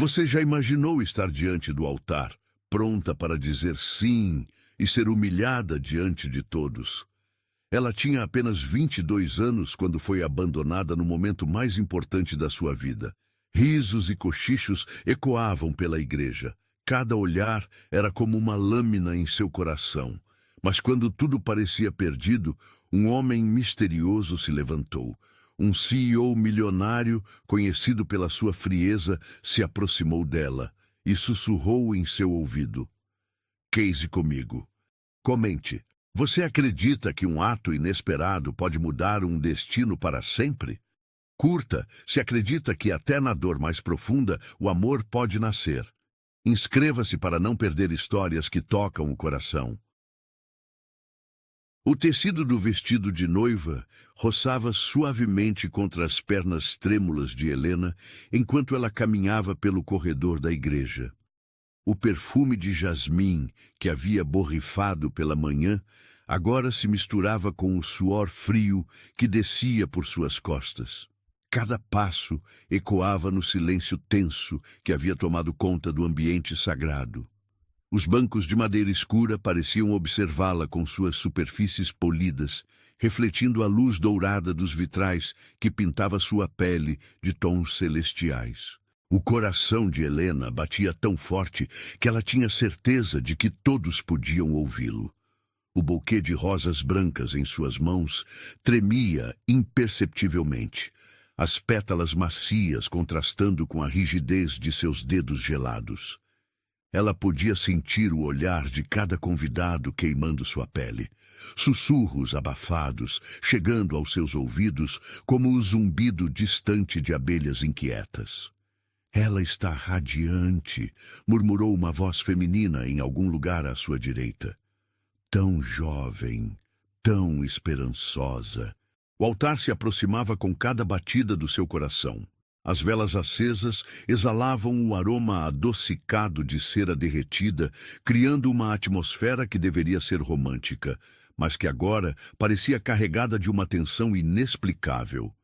Você já imaginou estar diante do altar, pronta para dizer sim e ser humilhada diante de todos? Ela tinha apenas 22 anos quando foi abandonada no momento mais importante da sua vida. Risos e cochichos ecoavam pela igreja. Cada olhar era como uma lâmina em seu coração. Mas quando tudo parecia perdido, um homem misterioso se levantou. Um CEO milionário, conhecido pela sua frieza, se aproximou dela e sussurrou em seu ouvido: "Case comigo. Comente. Você acredita que um ato inesperado pode mudar um destino para sempre? Curta, se acredita que até na dor mais profunda o amor pode nascer. Inscreva-se para não perder histórias que tocam o coração." O tecido do vestido de noiva roçava suavemente contra as pernas trêmulas de Helena enquanto ela caminhava pelo corredor da igreja. O perfume de jasmim que havia borrifado pela manhã agora se misturava com o suor frio que descia por suas costas. Cada passo ecoava no silêncio tenso que havia tomado conta do ambiente sagrado. Os bancos de madeira escura pareciam observá-la com suas superfícies polidas, refletindo a luz dourada dos vitrais que pintava sua pele de tons celestiais. O coração de Helena batia tão forte que ela tinha certeza de que todos podiam ouvi-lo. O buquê de rosas brancas em suas mãos tremia imperceptivelmente, as pétalas macias contrastando com a rigidez de seus dedos gelados. Ela podia sentir o olhar de cada convidado queimando sua pele, sussurros abafados chegando aos seus ouvidos como o zumbido distante de abelhas inquietas. "Ela está radiante", murmurou uma voz feminina em algum lugar à sua direita. "Tão jovem, tão esperançosa." O altar se aproximava com cada batida do seu coração. As velas acesas exalavam o aroma adocicado de cera derretida, criando uma atmosfera que deveria ser romântica, mas que agora parecia carregada de uma tensão inexplicável.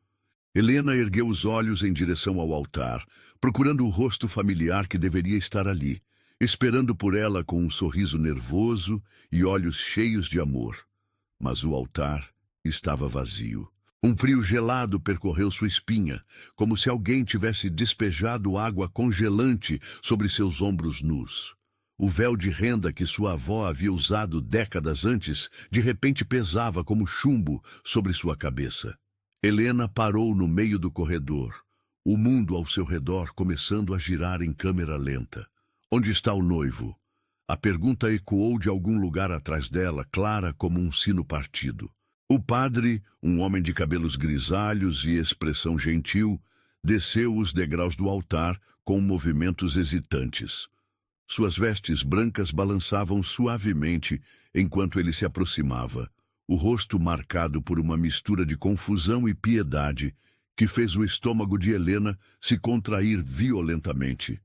Helena ergueu os olhos em direção ao altar, procurando o rosto familiar que deveria estar ali, esperando por ela com um sorriso nervoso e olhos cheios de amor. Mas o altar estava vazio. Um frio gelado percorreu sua espinha, como se alguém tivesse despejado água congelante sobre seus ombros nus. O véu de renda que sua avó havia usado décadas antes, de repente pesava como chumbo sobre sua cabeça. Helena parou no meio do corredor, o mundo ao seu redor começando a girar em câmera lenta. "Onde está o noivo?" A pergunta ecoou de algum lugar atrás dela, clara como um sino partido. O padre, um homem de cabelos grisalhos e expressão gentil, desceu os degraus do altar com movimentos hesitantes. Suas vestes brancas balançavam suavemente enquanto ele se aproximava, o rosto marcado por uma mistura de confusão e piedade que fez o estômago de Helena se contrair violentamente.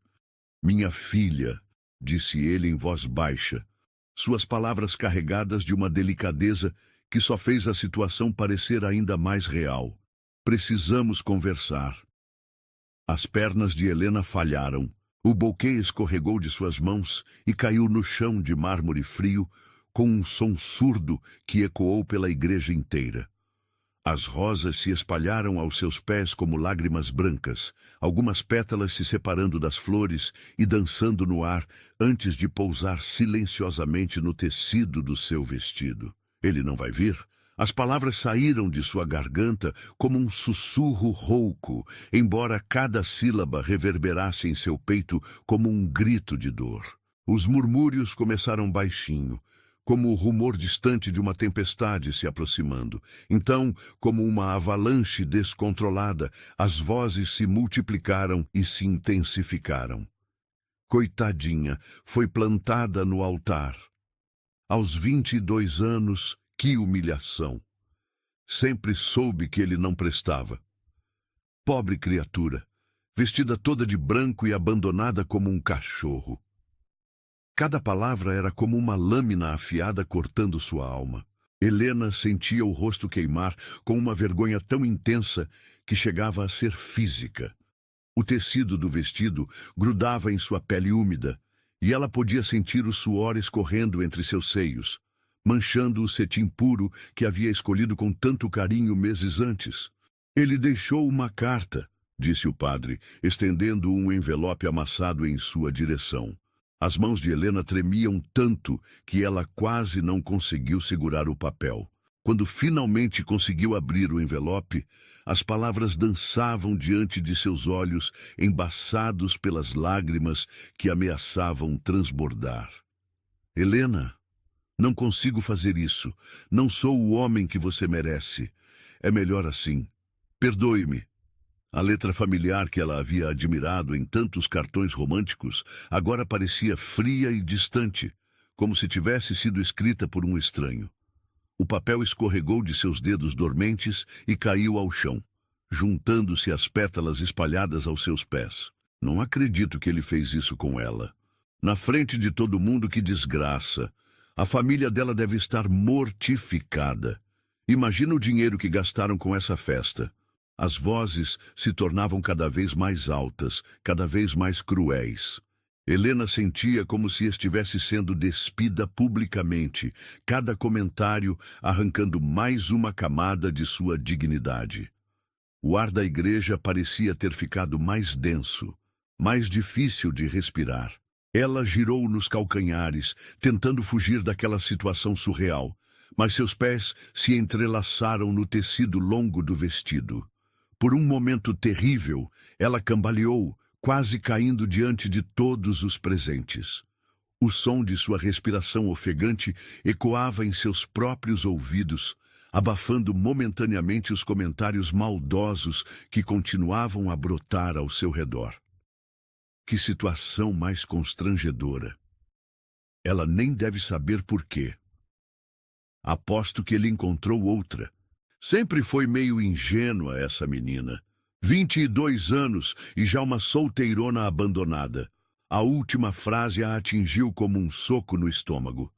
"Minha filha", disse ele em voz baixa, suas palavras carregadas de uma delicadeza que só fez a situação parecer ainda mais real. "Precisamos conversar." As pernas de Helena falharam. O buquê escorregou de suas mãos e caiu no chão de mármore frio com um som surdo que ecoou pela igreja inteira. As rosas se espalharam aos seus pés como lágrimas brancas, algumas pétalas se separando das flores e dançando no ar antes de pousar silenciosamente no tecido do seu vestido. "Ele não vai vir?" As palavras saíram de sua garganta como um sussurro rouco, embora cada sílaba reverberasse em seu peito como um grito de dor. Os murmúrios começaram baixinho, como o rumor distante de uma tempestade se aproximando. Então, como uma avalanche descontrolada, as vozes se multiplicaram e se intensificaram. "Coitadinha, foi plantada no altar. Aos 22 anos, que humilhação. Sempre soube que ele não prestava. Pobre criatura, vestida toda de branco e abandonada como um cachorro." Cada palavra era como uma lâmina afiada cortando sua alma. Helena sentia o rosto queimar com uma vergonha tão intensa que chegava a ser física. O tecido do vestido grudava em sua pele úmida, e ela podia sentir o suor escorrendo entre seus seios, manchando o cetim puro que havia escolhido com tanto carinho meses antes. Ele deixou uma carta, disse o padre, estendendo um envelope amassado em sua direção. As mãos de Helena tremiam tanto que ela quase não conseguiu segurar o papel. Quando finalmente conseguiu abrir o envelope, as palavras dançavam diante de seus olhos, embaçados pelas lágrimas que ameaçavam transbordar. Helena, não consigo fazer isso. Não sou o homem que você merece. É melhor assim. Perdoe-me. A letra familiar que ela havia admirado em tantos cartões românticos agora parecia fria e distante, como se tivesse sido escrita por um estranho. O papel escorregou de seus dedos dormentes e caiu ao chão, juntando-se às pétalas espalhadas aos seus pés. Não acredito que ele fez isso com ela. Na frente de todo mundo, que desgraça! A família dela deve estar mortificada. Imagina o dinheiro que gastaram com essa festa. As vozes se tornavam cada vez mais altas, cada vez mais cruéis. Helena sentia como se estivesse sendo despida publicamente, cada comentário arrancando mais uma camada de sua dignidade. O ar da igreja parecia ter ficado mais denso, mais difícil de respirar. Ela girou nos calcanhares, tentando fugir daquela situação surreal, mas seus pés se entrelaçaram no tecido longo do vestido. Por um momento terrível, ela cambaleou, quase caindo diante de todos os presentes. O som de sua respiração ofegante ecoava em seus próprios ouvidos, abafando momentaneamente os comentários maldosos que continuavam a brotar ao seu redor. Que situação mais constrangedora! Ela nem deve saber por quê. Aposto que ele encontrou outra. Sempre foi meio ingênua essa menina. 22 anos e já uma solteirona abandonada. A última frase a atingiu como um soco no estômago.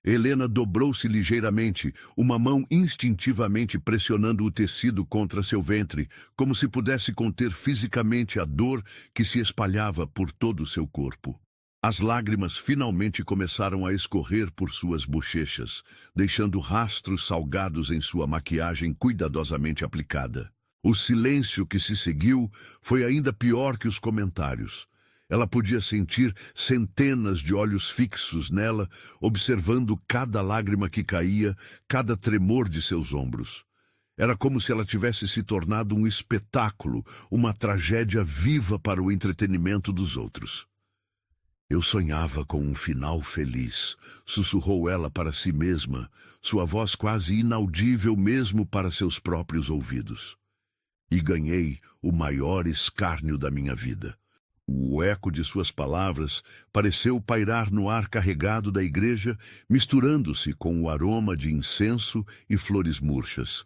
Helena dobrou-se ligeiramente, uma mão instintivamente pressionando o tecido contra seu ventre, como se pudesse conter fisicamente a dor que se espalhava por todo o seu corpo. As lágrimas finalmente começaram a escorrer por suas bochechas, deixando rastros salgados em sua maquiagem cuidadosamente aplicada. O silêncio que se seguiu foi ainda pior que os comentários. Ela podia sentir centenas de olhos fixos nela, observando cada lágrima que caía, cada tremor de seus ombros. Era como se ela tivesse se tornado um espetáculo, uma tragédia viva para o entretenimento dos outros. Eu sonhava com um final feliz, sussurrou ela para si mesma, sua voz quase inaudível mesmo para seus próprios ouvidos. E ganhei o maior escárnio da minha vida. O eco de suas palavras pareceu pairar no ar carregado da igreja, misturando-se com o aroma de incenso e flores murchas.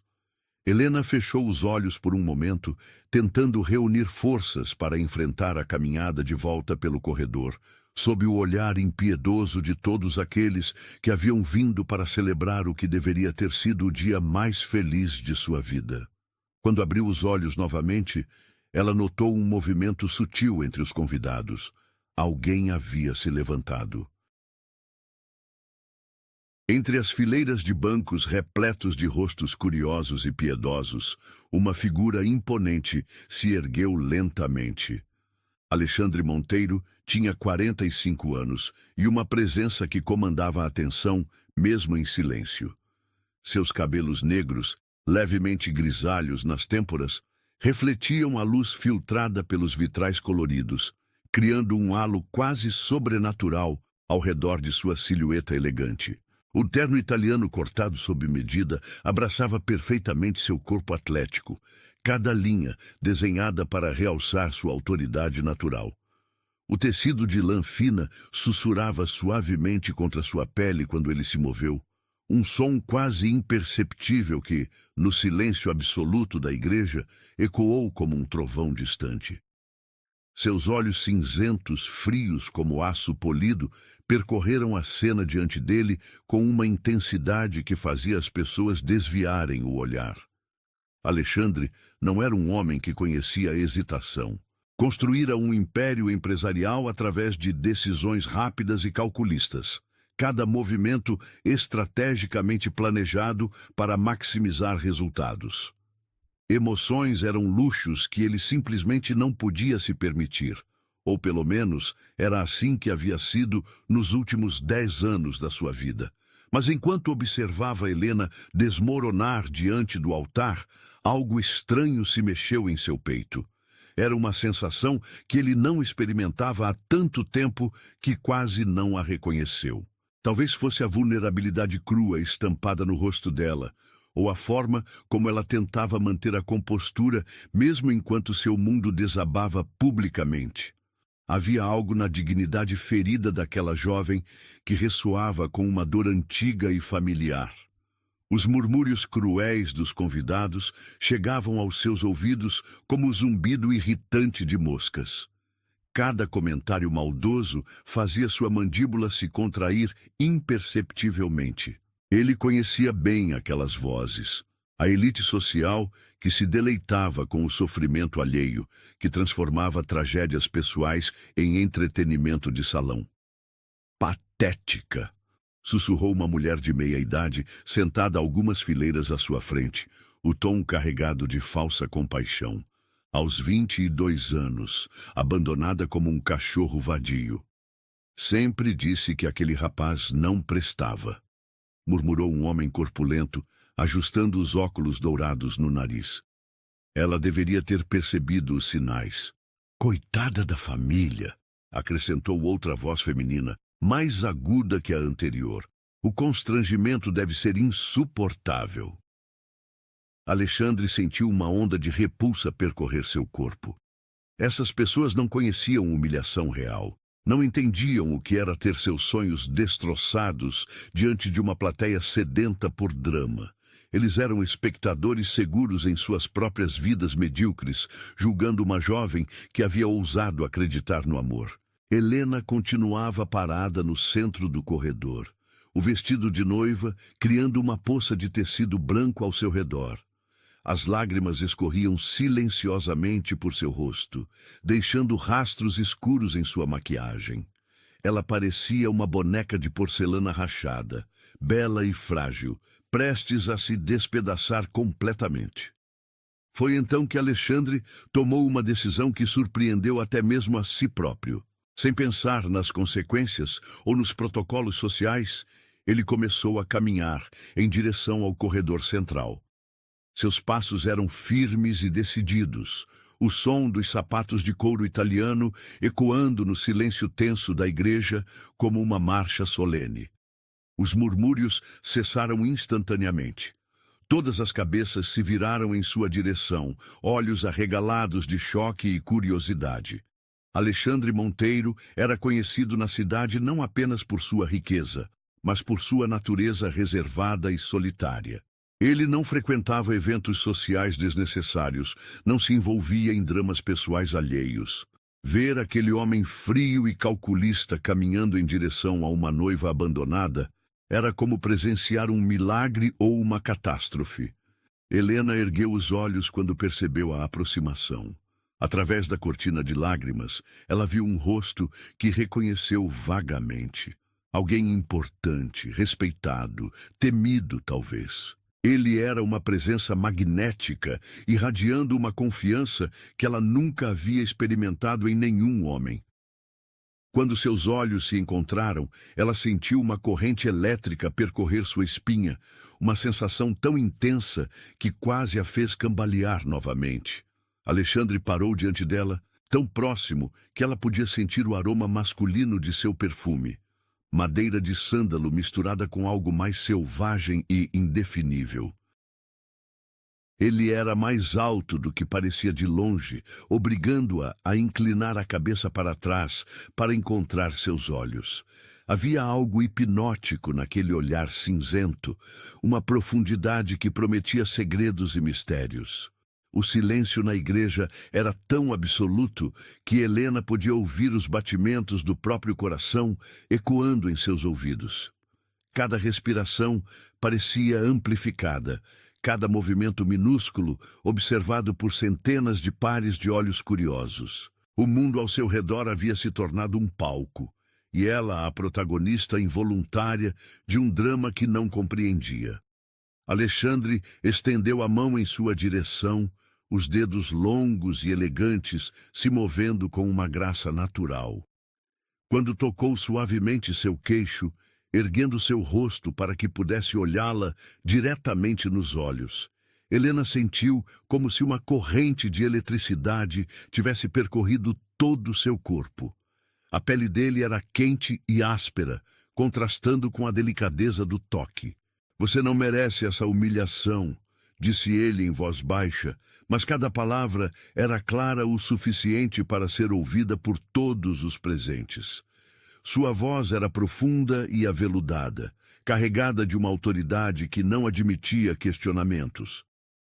Helena fechou os olhos por um momento, tentando reunir forças para enfrentar a caminhada de volta pelo corredor, sob o olhar impiedoso de todos aqueles que haviam vindo para celebrar o que deveria ter sido o dia mais feliz de sua vida. Quando abriu os olhos novamente, ela notou um movimento sutil entre os convidados. Alguém havia se levantado. Entre as fileiras de bancos repletos de rostos curiosos e piedosos, uma figura imponente se ergueu lentamente. Alexandre Monteiro tinha 45 anos e uma presença que comandava a atenção, mesmo em silêncio. Seus cabelos negros, levemente grisalhos nas têmporas, refletiam a luz filtrada pelos vitrais coloridos, criando um halo quase sobrenatural ao redor de sua silhueta elegante. O terno italiano cortado sob medida abraçava perfeitamente seu corpo atlético, cada linha desenhada para realçar sua autoridade natural. O tecido de lã fina sussurrava suavemente contra sua pele quando ele se moveu, um som quase imperceptível que, no silêncio absoluto da igreja, ecoou como um trovão distante. Seus olhos cinzentos, frios como aço polido, percorreram a cena diante dele com uma intensidade que fazia as pessoas desviarem o olhar. Alexandre não era um homem que conhecia a hesitação. Construíra um império empresarial através de decisões rápidas e calculistas. Cada movimento estrategicamente planejado para maximizar resultados. Emoções eram luxos que ele simplesmente não podia se permitir. Ou pelo menos, era assim que havia sido nos últimos 10 anos da sua vida. Mas enquanto observava Helena desmoronar diante do altar, algo estranho se mexeu em seu peito. Era uma sensação que ele não experimentava há tanto tempo que quase não a reconheceu. Talvez fosse a vulnerabilidade crua estampada no rosto dela, ou a forma como ela tentava manter a compostura mesmo enquanto seu mundo desabava publicamente. Havia algo na dignidade ferida daquela jovem que ressoava com uma dor antiga e familiar. Os murmúrios cruéis dos convidados chegavam aos seus ouvidos como o zumbido irritante de moscas. Cada comentário maldoso fazia sua mandíbula se contrair imperceptivelmente. Ele conhecia bem aquelas vozes. A elite social que se deleitava com o sofrimento alheio, que transformava tragédias pessoais em entretenimento de salão. Patética! Sussurrou uma mulher de meia-idade, sentada algumas fileiras à sua frente, o tom carregado de falsa compaixão. Aos 22 anos, abandonada como um cachorro vadio. Sempre disse que aquele rapaz não prestava, murmurou um homem corpulento, ajustando os óculos dourados no nariz. Ela deveria ter percebido os sinais. Coitada da família, acrescentou outra voz feminina, mais aguda que a anterior. O constrangimento deve ser insuportável. Alexandre sentiu uma onda de repulsa percorrer seu corpo. Essas pessoas não conheciam humilhação real. Não entendiam o que era ter seus sonhos destroçados diante de uma plateia sedenta por drama. Eles eram espectadores seguros em suas próprias vidas medíocres, julgando uma jovem que havia ousado acreditar no amor. Helena continuava parada no centro do corredor, o vestido de noiva criando uma poça de tecido branco ao seu redor. As lágrimas escorriam silenciosamente por seu rosto, deixando rastros escuros em sua maquiagem. Ela parecia uma boneca de porcelana rachada, bela e frágil, prestes a se despedaçar completamente. Foi então que Alexandre tomou uma decisão que surpreendeu até mesmo a si próprio. Sem pensar nas consequências ou nos protocolos sociais, ele começou a caminhar em direção ao corredor central. Seus passos eram firmes e decididos, o som dos sapatos de couro italiano ecoando no silêncio tenso da igreja como uma marcha solene. Os murmúrios cessaram instantaneamente. Todas as cabeças se viraram em sua direção, olhos arregalados de choque e curiosidade. Alexandre Monteiro era conhecido na cidade não apenas por sua riqueza, mas por sua natureza reservada e solitária. Ele não frequentava eventos sociais desnecessários, não se envolvia em dramas pessoais alheios. Ver aquele homem frio e calculista caminhando em direção a uma noiva abandonada era como presenciar um milagre ou uma catástrofe. Helena ergueu os olhos quando percebeu a aproximação. Através da cortina de lágrimas, ela viu um rosto que reconheceu vagamente. Alguém importante, respeitado, temido talvez. Ele era uma presença magnética, irradiando uma confiança que ela nunca havia experimentado em nenhum homem. Quando seus olhos se encontraram, ela sentiu uma corrente elétrica percorrer sua espinha, uma sensação tão intensa que quase a fez cambalear novamente. Alexandre parou diante dela, tão próximo que ela podia sentir o aroma masculino de seu perfume. Madeira de sândalo misturada com algo mais selvagem e indefinível. Ele era mais alto do que parecia de longe, obrigando-a a inclinar a cabeça para trás para encontrar seus olhos. Havia algo hipnótico naquele olhar cinzento, uma profundidade que prometia segredos e mistérios. O silêncio na igreja era tão absoluto que Helena podia ouvir os batimentos do próprio coração ecoando em seus ouvidos. Cada respiração parecia amplificada, cada movimento minúsculo observado por centenas de pares de olhos curiosos. O mundo ao seu redor havia se tornado um palco, e ela a protagonista involuntária de um drama que não compreendia. Alexandre estendeu a mão em sua direção, os dedos longos e elegantes se movendo com uma graça natural. Quando tocou suavemente seu queixo, erguendo seu rosto para que pudesse olhá-la diretamente nos olhos, Helena sentiu como se uma corrente de eletricidade tivesse percorrido todo o seu corpo. A pele dele era quente e áspera, contrastando com a delicadeza do toque. Você não merece essa humilhação, disse ele em voz baixa, mas cada palavra era clara o suficiente para ser ouvida por todos os presentes. Sua voz era profunda e aveludada, carregada de uma autoridade que não admitia questionamentos.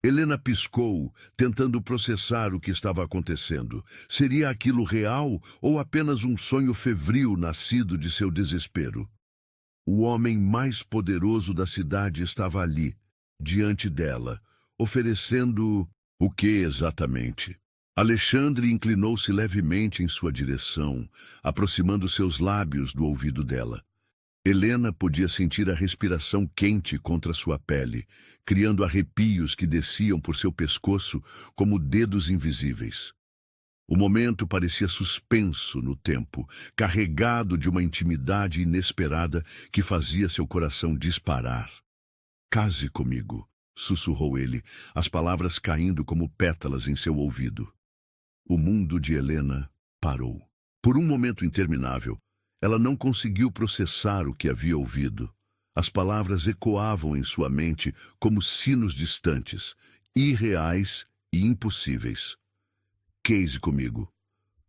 Helena piscou, tentando processar o que estava acontecendo. Seria aquilo real ou apenas um sonho febril nascido de seu desespero? O homem mais poderoso da cidade estava ali, diante dela, oferecendo o que exatamente? Alexandre inclinou-se levemente em sua direção, aproximando seus lábios do ouvido dela. Helena podia sentir a respiração quente contra sua pele, criando arrepios que desciam por seu pescoço como dedos invisíveis. O momento parecia suspenso no tempo, carregado de uma intimidade inesperada que fazia seu coração disparar. "Case comigo", sussurrou ele, as palavras caindo como pétalas em seu ouvido. O mundo de Helena parou. Por um momento interminável, ela não conseguiu processar o que havia ouvido. As palavras ecoavam em sua mente como sinos distantes, irreais e impossíveis. "Case comigo."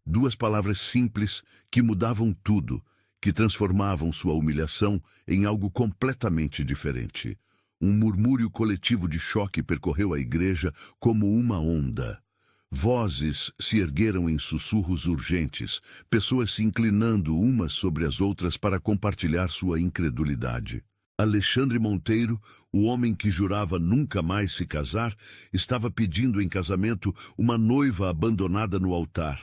Duas palavras simples que mudavam tudo, que transformavam sua humilhação em algo completamente diferente. Um murmúrio coletivo de choque percorreu a igreja como uma onda. Vozes se ergueram em sussurros urgentes, pessoas se inclinando umas sobre as outras para compartilhar sua incredulidade. Alexandre Monteiro, o homem que jurava nunca mais se casar, estava pedindo em casamento uma noiva abandonada no altar.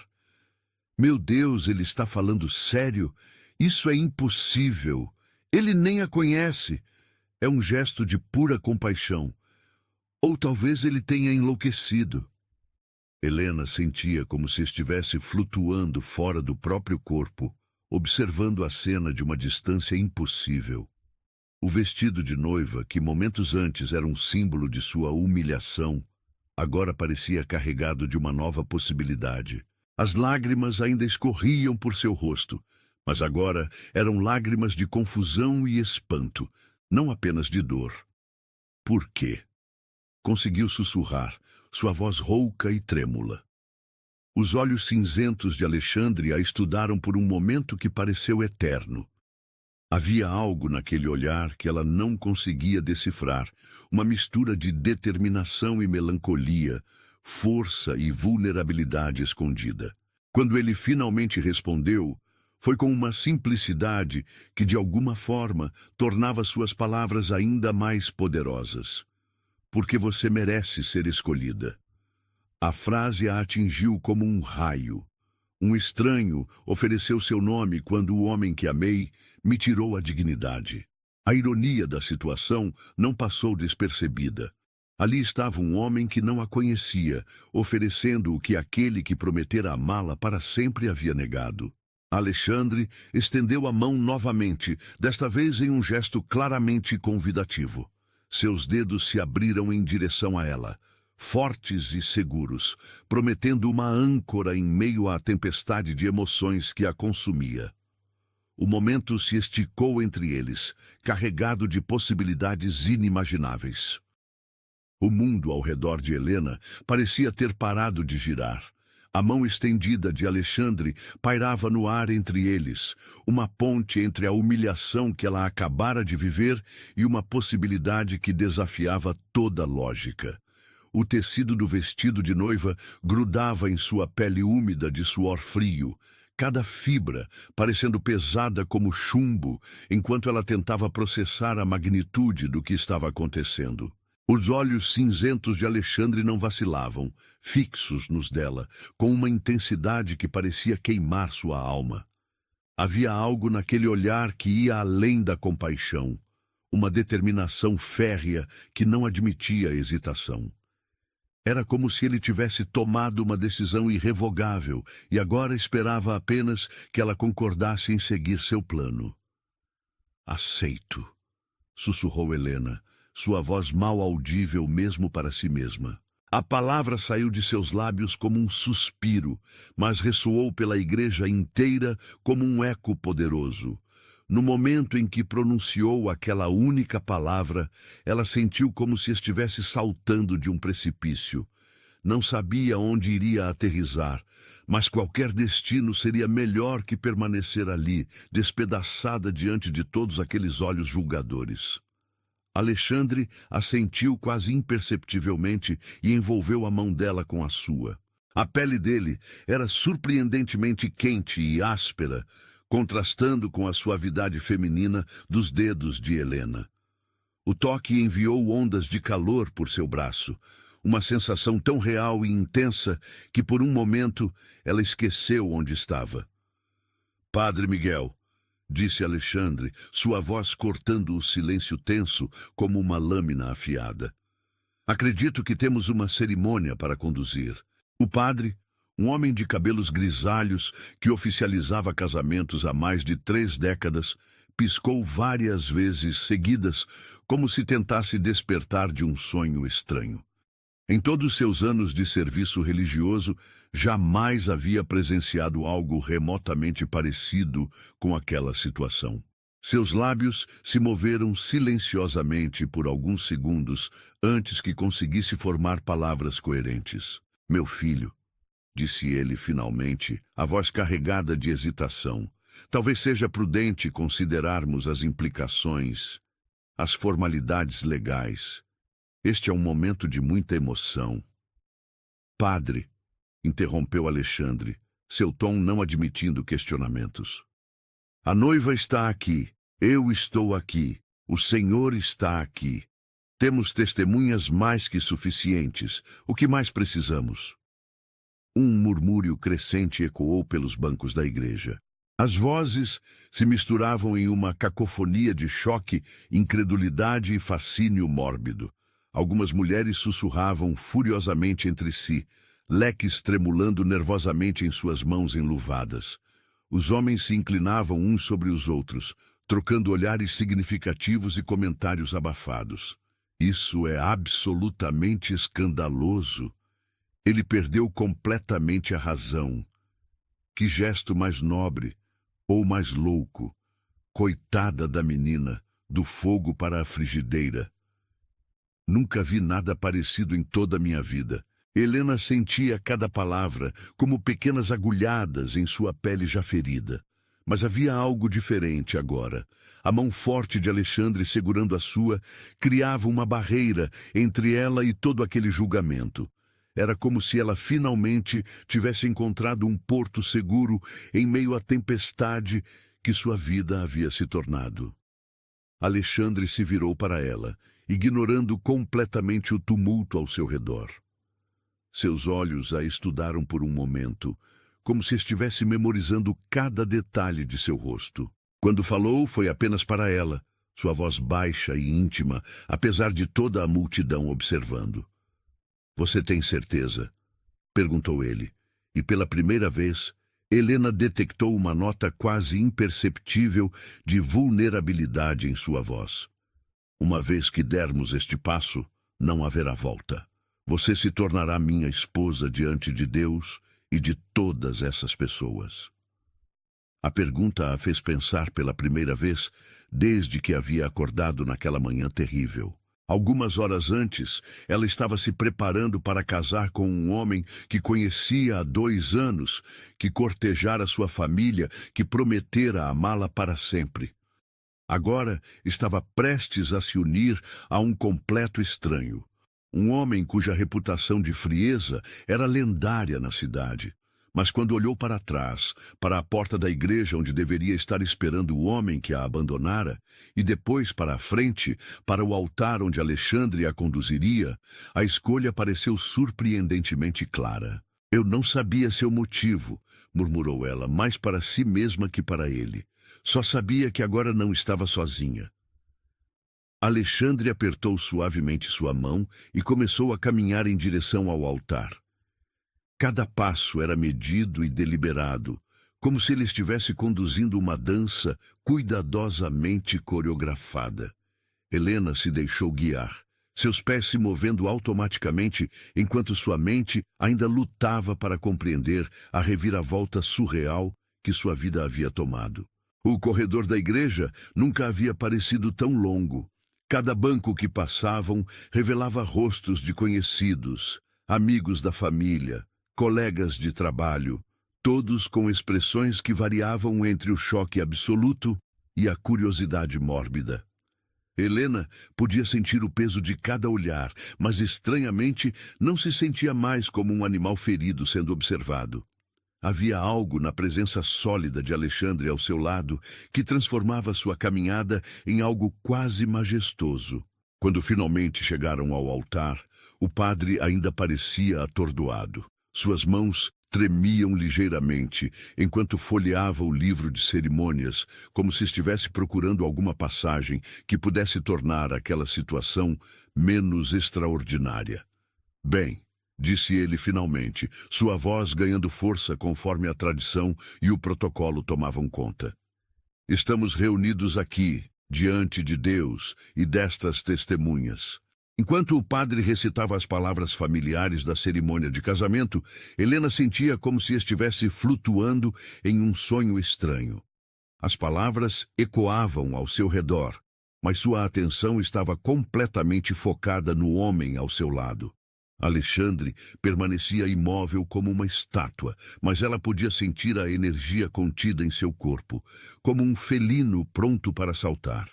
Meu Deus, ele está falando sério? Isso é impossível. Ele nem a conhece. É um gesto de pura compaixão. Ou talvez ele tenha enlouquecido. Helena sentia como se estivesse flutuando fora do próprio corpo, observando a cena de uma distância impossível. O vestido de noiva, que momentos antes era um símbolo de sua humilhação, agora parecia carregado de uma nova possibilidade. As lágrimas ainda escorriam por seu rosto, mas agora eram lágrimas de confusão e espanto, não apenas de dor. Por quê? Conseguiu sussurrar, sua voz rouca e trêmula. Os olhos cinzentos de Alexandre a estudaram por um momento que pareceu eterno. Havia algo naquele olhar que ela não conseguia decifrar, uma mistura de determinação e melancolia, força e vulnerabilidade escondida. Quando ele finalmente respondeu, foi com uma simplicidade que, de alguma forma, tornava suas palavras ainda mais poderosas. Porque você merece ser escolhida. A frase a atingiu como um raio. Um estranho ofereceu seu nome quando o homem que amei me tirou a dignidade. A ironia da situação não passou despercebida. Ali estava um homem que não a conhecia, oferecendo o que aquele que prometera amá-la para sempre havia negado. Alexandre estendeu a mão novamente, desta vez em um gesto claramente convidativo. Seus dedos se abriram em direção a ela, fortes e seguros, prometendo uma âncora em meio à tempestade de emoções que a consumia. O momento se esticou entre eles, carregado de possibilidades inimagináveis. O mundo ao redor de Helena parecia ter parado de girar. A mão estendida de Alexandre pairava no ar entre eles, uma ponte entre a humilhação que ela acabara de viver e uma possibilidade que desafiava toda lógica. O tecido do vestido de noiva grudava em sua pele úmida de suor frio, cada fibra parecendo pesada como chumbo, enquanto ela tentava processar a magnitude do que estava acontecendo. Os olhos cinzentos de Alexandre não vacilavam, fixos nos dela, com uma intensidade que parecia queimar sua alma. Havia algo naquele olhar que ia além da compaixão, uma determinação férrea que não admitia hesitação. Era como se ele tivesse tomado uma decisão irrevogável e agora esperava apenas que ela concordasse em seguir seu plano. "Aceito", sussurrou Helena, sua voz mal audível mesmo para si mesma. A palavra saiu de seus lábios como um suspiro, mas ressoou pela igreja inteira como um eco poderoso. No momento em que pronunciou aquela única palavra, ela sentiu como se estivesse saltando de um precipício. Não sabia onde iria aterrissar, mas qualquer destino seria melhor que permanecer ali, despedaçada diante de todos aqueles olhos julgadores. Alexandre assentiu quase imperceptivelmente e envolveu a mão dela com a sua. A pele dele era surpreendentemente quente e áspera, contrastando com a suavidade feminina dos dedos de Helena. O toque enviou ondas de calor por seu braço, uma sensação tão real e intensa que por um momento ela esqueceu onde estava. "Padre Miguel", disse Alexandre, sua voz cortando o silêncio tenso como uma lâmina afiada. "Acredito que temos uma cerimônia para conduzir." O padre, um homem de cabelos grisalhos que oficializava casamentos há mais de 3 décadas, piscou várias vezes seguidas, como se tentasse despertar de um sonho estranho. Em todos seus anos de serviço religioso, jamais havia presenciado algo remotamente parecido com aquela situação. Seus lábios se moveram silenciosamente por alguns segundos antes que conseguisse formar palavras coerentes. "Meu filho", disse ele finalmente, a voz carregada de hesitação. "Talvez seja prudente considerarmos as implicações, as formalidades legais. Este é um momento de muita emoção." "Padre", interrompeu Alexandre, seu tom não admitindo questionamentos. "A noiva está aqui, eu estou aqui, o Senhor está aqui. Temos testemunhas mais que suficientes. O que mais precisamos?" Um murmúrio crescente ecoou pelos bancos da igreja. As vozes se misturavam em uma cacofonia de choque, incredulidade e fascínio mórbido. Algumas mulheres sussurravam furiosamente entre si, leques tremulando nervosamente em suas mãos enluvadas. Os homens se inclinavam uns sobre os outros, trocando olhares significativos e comentários abafados. "Isso é absolutamente escandaloso. Ele perdeu completamente a razão. Que gesto mais nobre, ou mais louco. Coitada da menina, do fogo para a frigideira. Nunca vi nada parecido em toda a minha vida." Helena sentia cada palavra como pequenas agulhadas em sua pele já ferida. Mas havia algo diferente agora. A mão forte de Alexandre segurando a sua criava uma barreira entre ela e todo aquele julgamento. Era como se ela finalmente tivesse encontrado um porto seguro em meio à tempestade que sua vida havia se tornado. Alexandre se virou para ela, ignorando completamente o tumulto ao seu redor. Seus olhos a estudaram por um momento, como se estivesse memorizando cada detalhe de seu rosto. Quando falou, foi apenas para ela, sua voz baixa e íntima, apesar de toda a multidão observando. "Você tem certeza?" perguntou ele, e pela primeira vez, Helena detectou uma nota quase imperceptível de vulnerabilidade em sua voz. "Uma vez que dermos este passo, não haverá volta. Você se tornará minha esposa diante de Deus e de todas essas pessoas." A pergunta a fez pensar pela primeira vez desde que havia acordado naquela manhã terrível. Algumas horas antes, ela estava se preparando para casar com um homem que conhecia há 2 anos, que cortejara sua família, que prometera amá-la para sempre. Agora estava prestes a se unir a um completo estranho. Um homem cuja reputação de frieza era lendária na cidade. Mas quando olhou para trás, para a porta da igreja onde deveria estar esperando o homem que a abandonara, e depois para a frente, para o altar onde Alexandre a conduziria, a escolha pareceu surpreendentemente clara. Eu não sabia seu motivo, murmurou ela, mais para si mesma que para ele. Só sabia que agora não estava sozinha. Alexandre apertou suavemente sua mão e começou a caminhar em direção ao altar. Cada passo era medido e deliberado, como se ele estivesse conduzindo uma dança cuidadosamente coreografada. Helena se deixou guiar, seus pés se movendo automaticamente enquanto sua mente ainda lutava para compreender a reviravolta surreal que sua vida havia tomado. O corredor da igreja nunca havia parecido tão longo. Cada banco que passavam revelava rostos de conhecidos, amigos da família, colegas de trabalho, todos com expressões que variavam entre o choque absoluto e a curiosidade mórbida. Helena podia sentir o peso de cada olhar, mas estranhamente não se sentia mais como um animal ferido sendo observado. Havia algo na presença sólida de Alexandre ao seu lado que transformava sua caminhada em algo quase majestoso. Quando finalmente chegaram ao altar, o padre ainda parecia atordoado. Suas mãos tremiam ligeiramente enquanto folheava o livro de cerimônias, como se estivesse procurando alguma passagem que pudesse tornar aquela situação menos extraordinária. Bem, disse ele finalmente, sua voz ganhando força conforme a tradição e o protocolo tomavam conta. Estamos reunidos aqui, diante de Deus e destas testemunhas. Enquanto o padre recitava as palavras familiares da cerimônia de casamento, Helena sentia como se estivesse flutuando em um sonho estranho. As palavras ecoavam ao seu redor, mas sua atenção estava completamente focada no homem ao seu lado. Alexandre permanecia imóvel como uma estátua, mas ela podia sentir a energia contida em seu corpo, como um felino pronto para saltar.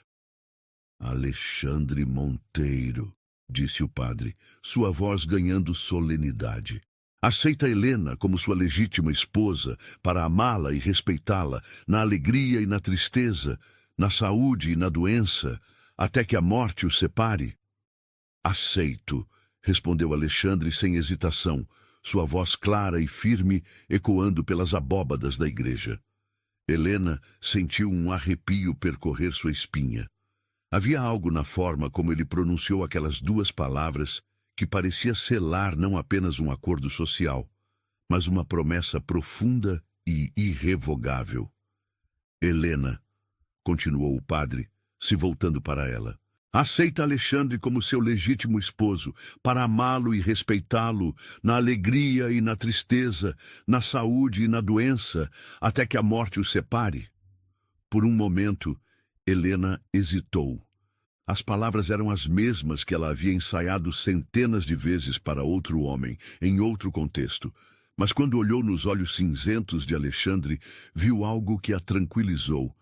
Alexandre Monteiro, disse o padre, sua voz ganhando solenidade. Aceita Helena como sua legítima esposa para amá-la e respeitá-la na alegria e na tristeza, na saúde e na doença, até que a morte os separe? Aceito, respondeu Alexandre sem hesitação, sua voz clara e firme ecoando pelas abóbadas da igreja. Helena sentiu um arrepio percorrer sua espinha. Havia algo na forma como ele pronunciou aquelas duas palavras que parecia selar não apenas um acordo social, mas uma promessa profunda e irrevogável. Helena, continuou o padre, se voltando para ela, aceita Alexandre como seu legítimo esposo, para amá-lo e respeitá-lo, na alegria e na tristeza, na saúde e na doença, até que a morte os separe? Por um momento, Helena hesitou. As palavras eram as mesmas que ela havia ensaiado centenas de vezes para outro homem, em outro contexto. Mas quando olhou nos olhos cinzentos de Alexandre, viu algo que a tranquilizou.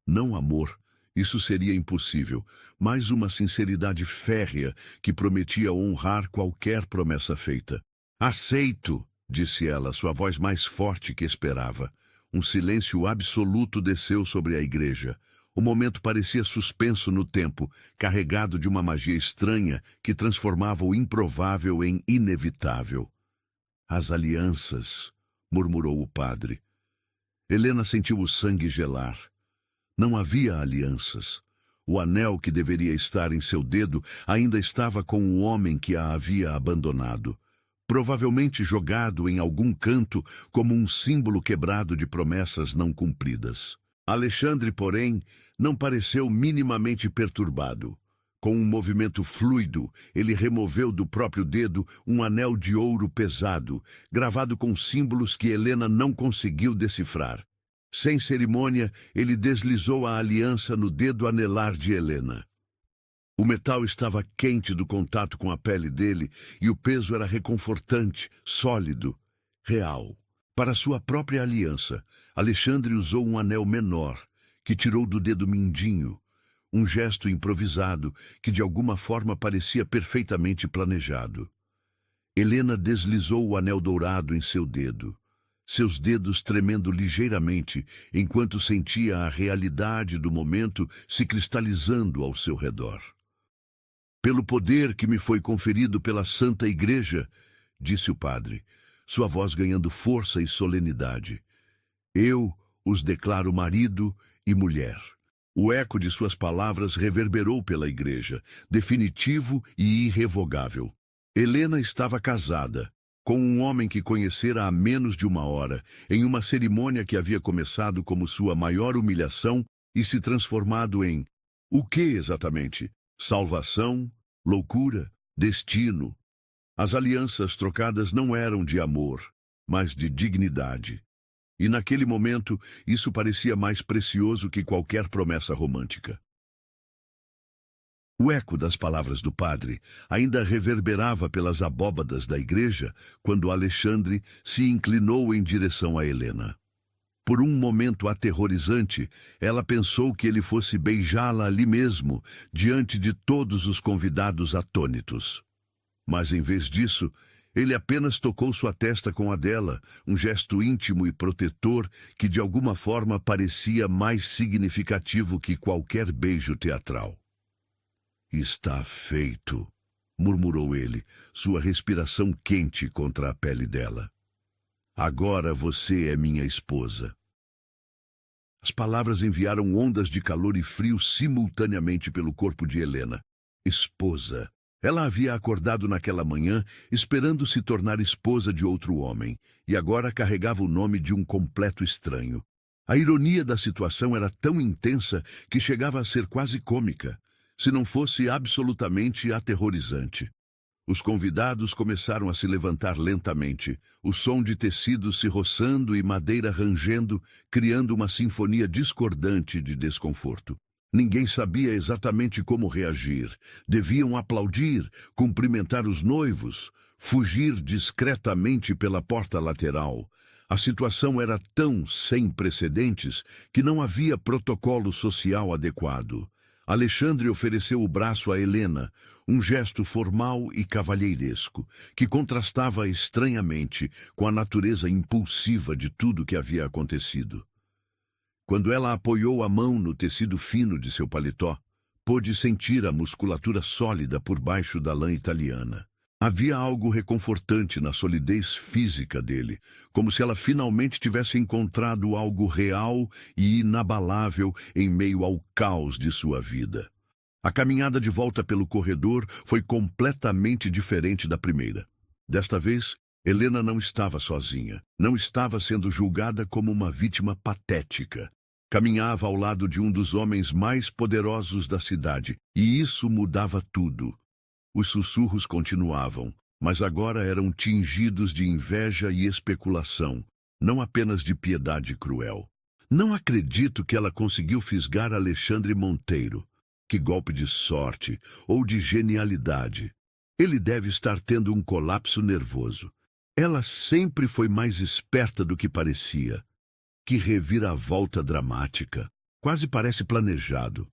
Não amor, isso seria impossível, mas uma sinceridade férrea que prometia honrar qualquer promessa feita. Aceito, disse ela, sua voz mais forte que esperava. Um silêncio absoluto desceu sobre a igreja. O momento parecia suspenso no tempo, carregado de uma magia estranha que transformava o improvável em inevitável. As alianças, murmurou o padre. Helena sentiu o sangue gelar. Não havia alianças. O anel que deveria estar em seu dedo ainda estava com o homem que a havia abandonado, provavelmente jogado em algum canto como um símbolo quebrado de promessas não cumpridas. Alexandre, porém, não pareceu minimamente perturbado. Com um movimento fluido, ele removeu do próprio dedo um anel de ouro pesado, gravado com símbolos que Helena não conseguiu decifrar. Sem cerimônia, ele deslizou a aliança no dedo anelar de Helena. O metal estava quente do contato com a pele dele e o peso era reconfortante, sólido, real. Para sua própria aliança, Alexandre usou um anel menor, que tirou do dedo mindinho, um gesto improvisado que de alguma forma parecia perfeitamente planejado. Helena deslizou o anel dourado em seu dedo. seus dedos tremendo ligeiramente, enquanto sentia a realidade do momento se cristalizando ao seu redor. Pelo poder que me foi conferido pela Santa Igreja, disse o padre, sua voz ganhando força e solenidade, eu os declaro marido e mulher. O eco de suas palavras reverberou pela igreja, definitivo e irrevogável. Helena estava casada, com um homem que conhecera há menos de uma hora, em uma cerimônia que havia começado como sua maior humilhação e se transformado em... O que exatamente? Salvação? Loucura? Destino? As alianças trocadas não eram de amor, mas de dignidade. E naquele momento, isso parecia mais precioso que qualquer promessa romântica. O eco das palavras do padre ainda reverberava pelas abóbadas da igreja quando Alexandre se inclinou em direção a Helena. Por um momento aterrorizante, ela pensou que ele fosse beijá-la ali mesmo, diante de todos os convidados atônitos. Mas, em vez disso, ele apenas tocou sua testa com a dela, um gesto íntimo e protetor que de alguma forma parecia mais significativo que qualquer beijo teatral. Está feito, murmurou ele, sua respiração quente contra a pele dela. Agora você é minha esposa. As palavras enviaram ondas de calor e frio simultaneamente pelo corpo de Helena. Esposa. Ela havia acordado naquela manhã esperando se tornar esposa de outro homem, e agora carregava o nome de um completo estranho. A ironia da situação era tão intensa que chegava a ser quase cômica, se não fosse absolutamente aterrorizante. Os convidados começaram a se levantar lentamente, o som de tecidos se roçando e madeira rangendo, criando uma sinfonia discordante de desconforto. Ninguém sabia exatamente como reagir. Deviam aplaudir, cumprimentar os noivos, fugir discretamente pela porta lateral. A situação era tão sem precedentes que não havia protocolo social adequado. Alexandre ofereceu o braço a Helena, um gesto formal e cavalheiresco, que contrastava estranhamente com a natureza impulsiva de tudo que havia acontecido. Quando ela apoiou a mão no tecido fino de seu paletó, pôde sentir a musculatura sólida por baixo da lã italiana. Havia algo reconfortante na solidez física dele, como se ela finalmente tivesse encontrado algo real e inabalável em meio ao caos de sua vida. A caminhada de volta pelo corredor foi completamente diferente da primeira. Desta vez, Helena não estava sozinha, não estava sendo julgada como uma vítima patética. Caminhava ao lado de um dos homens mais poderosos da cidade, e isso mudava tudo. Os sussurros continuavam, mas agora eram tingidos de inveja e especulação, não apenas de piedade cruel. Não acredito que ela conseguiu fisgar Alexandre Monteiro. Que golpe de sorte ou de genialidade. Ele deve estar tendo um colapso nervoso. Ela sempre foi mais esperta do que parecia. Que reviravolta dramática. Quase parece planejado.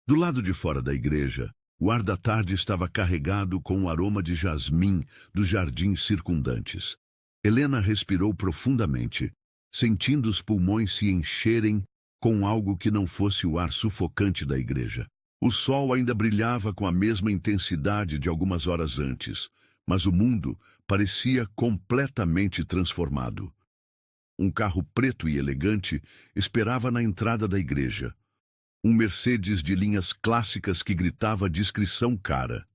Do lado de fora da igreja, o ar da tarde estava carregado com o aroma de jasmim dos jardins circundantes. Helena respirou profundamente, sentindo os pulmões se encherem com algo que não fosse o ar sufocante da igreja. O sol ainda brilhava com a mesma intensidade de algumas horas antes, mas o mundo parecia completamente transformado. Um carro preto e elegante esperava na entrada da igreja. Um Mercedes de linhas clássicas que gritava descrição cara.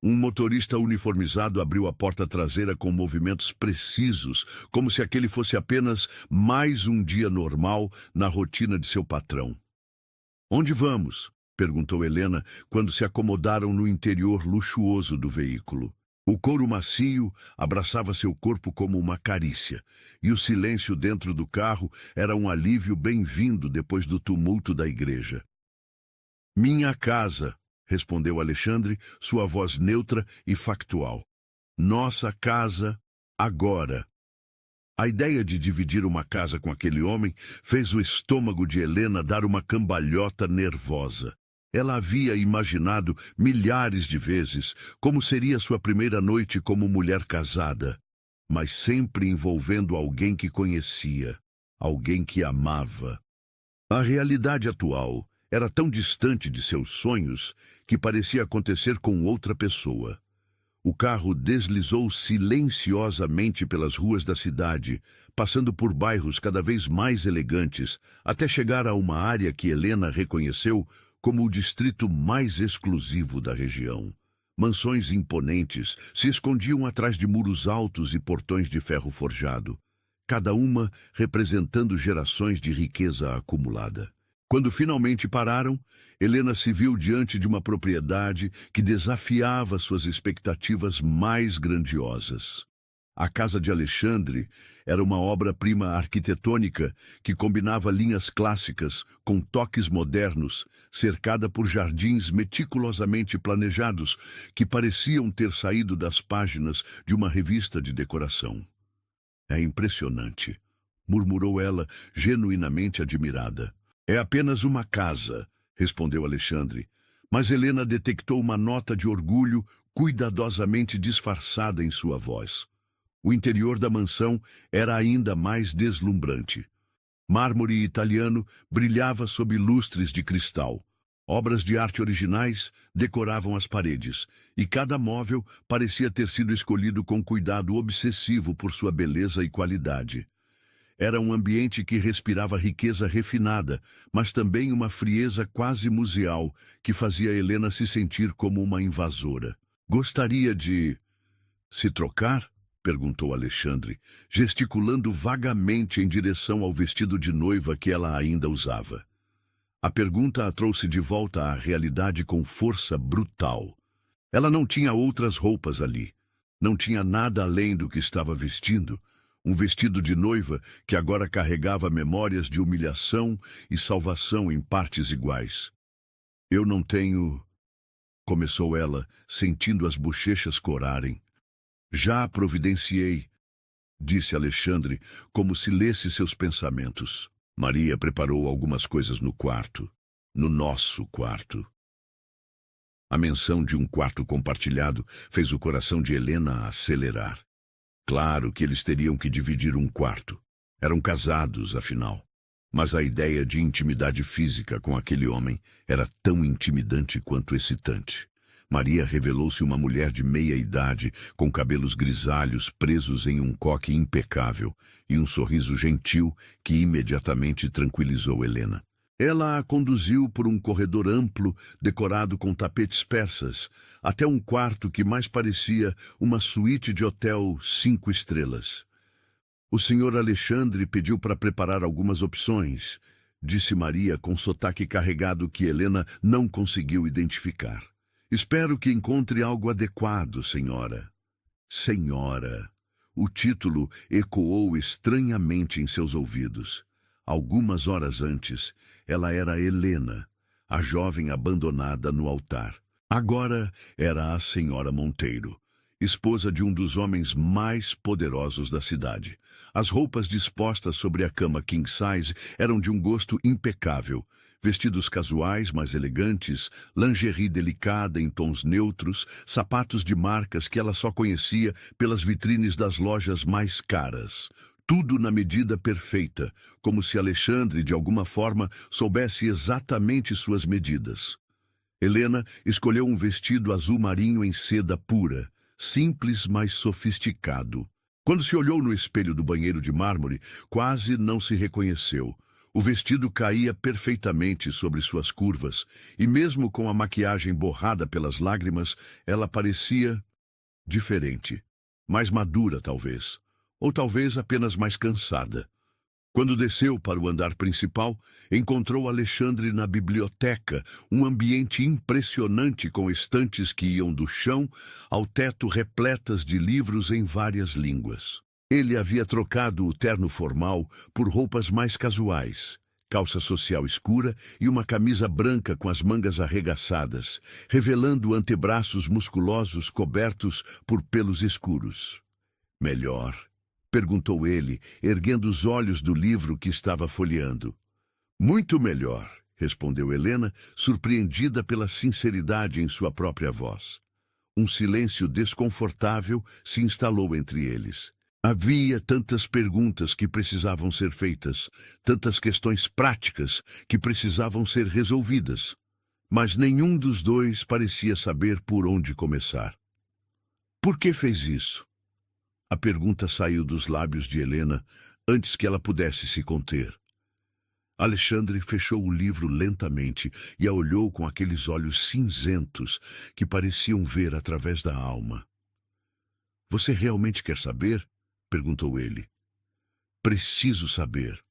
Um motorista uniformizado abriu a porta traseira com movimentos precisos, como se aquele fosse apenas mais um dia normal na rotina de seu patrão. "Onde vamos?" perguntou Helena quando se acomodaram no interior luxuoso do veículo. O couro macio abraçava seu corpo como uma carícia, e o silêncio dentro do carro era um alívio bem-vindo depois do tumulto da igreja. "Minha casa", respondeu Alexandre, sua voz neutra e factual. "Nossa casa, agora." A ideia de dividir uma casa com aquele homem fez o estômago de Helena dar uma cambalhota nervosa. Ela havia imaginado milhares de vezes como seria sua primeira noite como mulher casada. mas sempre envolvendo alguém que conhecia, alguém que amava. A realidade atual era tão distante de seus sonhos que parecia acontecer com outra pessoa. O carro deslizou silenciosamente pelas ruas da cidade, passando por bairros cada vez mais elegantes, até chegar a uma área que Helena reconheceu como o distrito mais exclusivo da região. Mansões imponentes se escondiam atrás de muros altos e portões de ferro forjado, cada uma representando gerações de riqueza acumulada. Quando finalmente pararam, Helena se viu diante de uma propriedade que desafiava suas expectativas mais grandiosas. A casa de Alexandre era uma obra-prima arquitetônica que combinava linhas clássicas com toques modernos, cercada por jardins meticulosamente planejados que pareciam ter saído das páginas de uma revista de decoração. "É impressionante", murmurou ela, genuinamente admirada. "É apenas uma casa", respondeu Alexandre, mas Helena detectou uma nota de orgulho cuidadosamente disfarçada em sua voz. O interior da mansão era ainda mais deslumbrante. Mármore italiano brilhava sob lustres de cristal. Obras de arte originais decoravam as paredes, e cada móvel parecia ter sido escolhido com cuidado obsessivo por sua beleza e qualidade. Era um ambiente que respirava riqueza refinada, mas também uma frieza quase museal que fazia Helena se sentir como uma invasora. "Gostaria de se trocar?" perguntou Alexandre, gesticulando vagamente em direção ao vestido de noiva que ela ainda usava. A pergunta a trouxe de volta à realidade com força brutal. Ela não tinha outras roupas ali. Não tinha nada além do que estava vestindo. Um vestido de noiva que agora carregava memórias de humilhação e salvação em partes iguais. "Eu não tenho..." começou ela, sentindo as bochechas corarem. "Já providenciei", disse Alexandre, como se lesse seus pensamentos. "Maria preparou algumas coisas no quarto. No nosso quarto." A menção de um quarto compartilhado fez o coração de Helena acelerar. Claro que eles teriam que dividir um quarto. Eram casados, afinal. Mas a ideia de intimidade física com aquele homem era tão intimidante quanto excitante. Maria revelou-se uma mulher de meia-idade, com cabelos grisalhos presos em um coque impecável e um sorriso gentil que imediatamente tranquilizou Helena. Ela a conduziu por um corredor amplo, decorado com tapetes persas, até um quarto que mais parecia uma suíte de hotel 5 estrelas. "O senhor Alexandre pediu para preparar algumas opções", disse Maria com sotaque carregado que Helena não conseguiu identificar. "Espero que encontre algo adequado, senhora." "Senhora." O título ecoou estranhamente em seus ouvidos. Algumas horas antes, ela era Helena, a jovem abandonada no altar. Agora era a senhora Monteiro, esposa de um dos homens mais poderosos da cidade. As roupas dispostas sobre a cama king size eram de um gosto impecável. Vestidos casuais, mas elegantes, lingerie delicada em tons neutros, sapatos de marcas que ela só conhecia pelas vitrines das lojas mais caras. Tudo na medida perfeita, como se Alexandre, de alguma forma, soubesse exatamente suas medidas. Helena escolheu um vestido azul marinho em seda pura, simples, mas sofisticado. Quando se olhou no espelho do banheiro de mármore, quase não se reconheceu. O vestido caía perfeitamente sobre suas curvas, e mesmo com a maquiagem borrada pelas lágrimas, ela parecia diferente. Mais madura, talvez. Ou talvez apenas mais cansada. Quando desceu para o andar principal, encontrou Alexandre na biblioteca, um ambiente impressionante com estantes que iam do chão ao teto repletas de livros em várias línguas. Ele havia trocado o terno formal por roupas mais casuais, calça social escura e uma camisa branca com as mangas arregaçadas, revelando antebraços musculosos cobertos por pelos escuros. "Melhor?" perguntou ele, erguendo os olhos do livro que estava folheando. "Muito melhor", respondeu Helena, surpreendida pela sinceridade em sua própria voz. Um silêncio desconfortável se instalou entre eles. Havia tantas perguntas que precisavam ser feitas, tantas questões práticas que precisavam ser resolvidas, mas nenhum dos dois parecia saber por onde começar. Por que fez isso? A pergunta saiu dos lábios de Helena antes que ela pudesse se conter. Alexandre fechou o livro lentamente e a olhou com aqueles olhos cinzentos que pareciam ver através da alma. Você realmente quer saber? Perguntou ele. Preciso saber.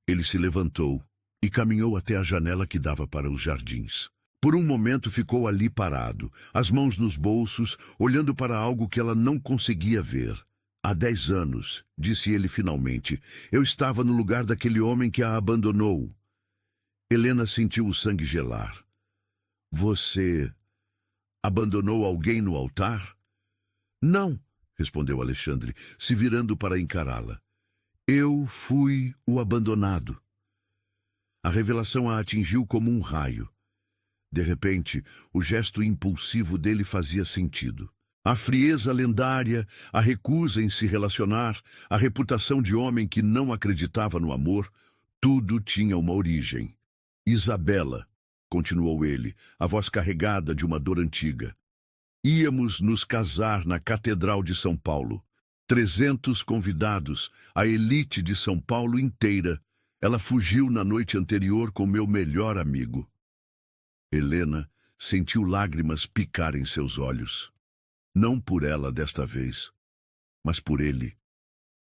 Ele se levantou e caminhou até a janela que dava para os jardins. Por um momento ficou ali parado, as mãos nos bolsos, olhando para algo que ela não conseguia ver. Há 10 anos, disse ele finalmente, eu estava no lugar daquele homem que a abandonou. Helena sentiu o sangue gelar. Você abandonou alguém no altar? Não, respondeu Alexandre, se virando para encará-la. Eu fui o abandonado. A revelação a atingiu como um raio. De repente, o gesto impulsivo dele fazia sentido. A frieza lendária, a recusa em se relacionar, a reputação de homem que não acreditava no amor, tudo tinha uma origem. Isabela, continuou ele, a voz carregada de uma dor antiga. Íamos nos casar na Catedral de São Paulo. 300 convidados, a elite de São Paulo inteira. Ela fugiu na noite anterior com meu melhor amigo. Helena sentiu lágrimas picar em seus olhos. Não por ela desta vez, mas por ele.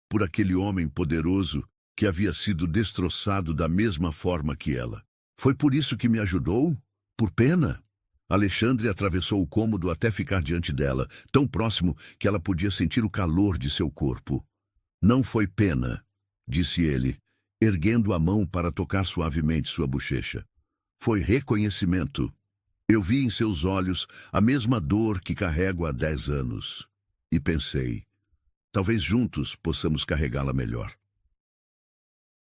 Por aquele homem poderoso que havia sido destroçado da mesma forma que ela. Foi por isso que me ajudou? Por pena? Alexandre atravessou o cômodo até ficar diante dela, tão próximo que ela podia sentir o calor de seu corpo. Não foi pena, disse ele, erguendo a mão para tocar suavemente sua bochecha. Foi reconhecimento. Eu vi em seus olhos a mesma dor que carrego há 10 anos. E pensei, talvez juntos possamos carregá-la melhor.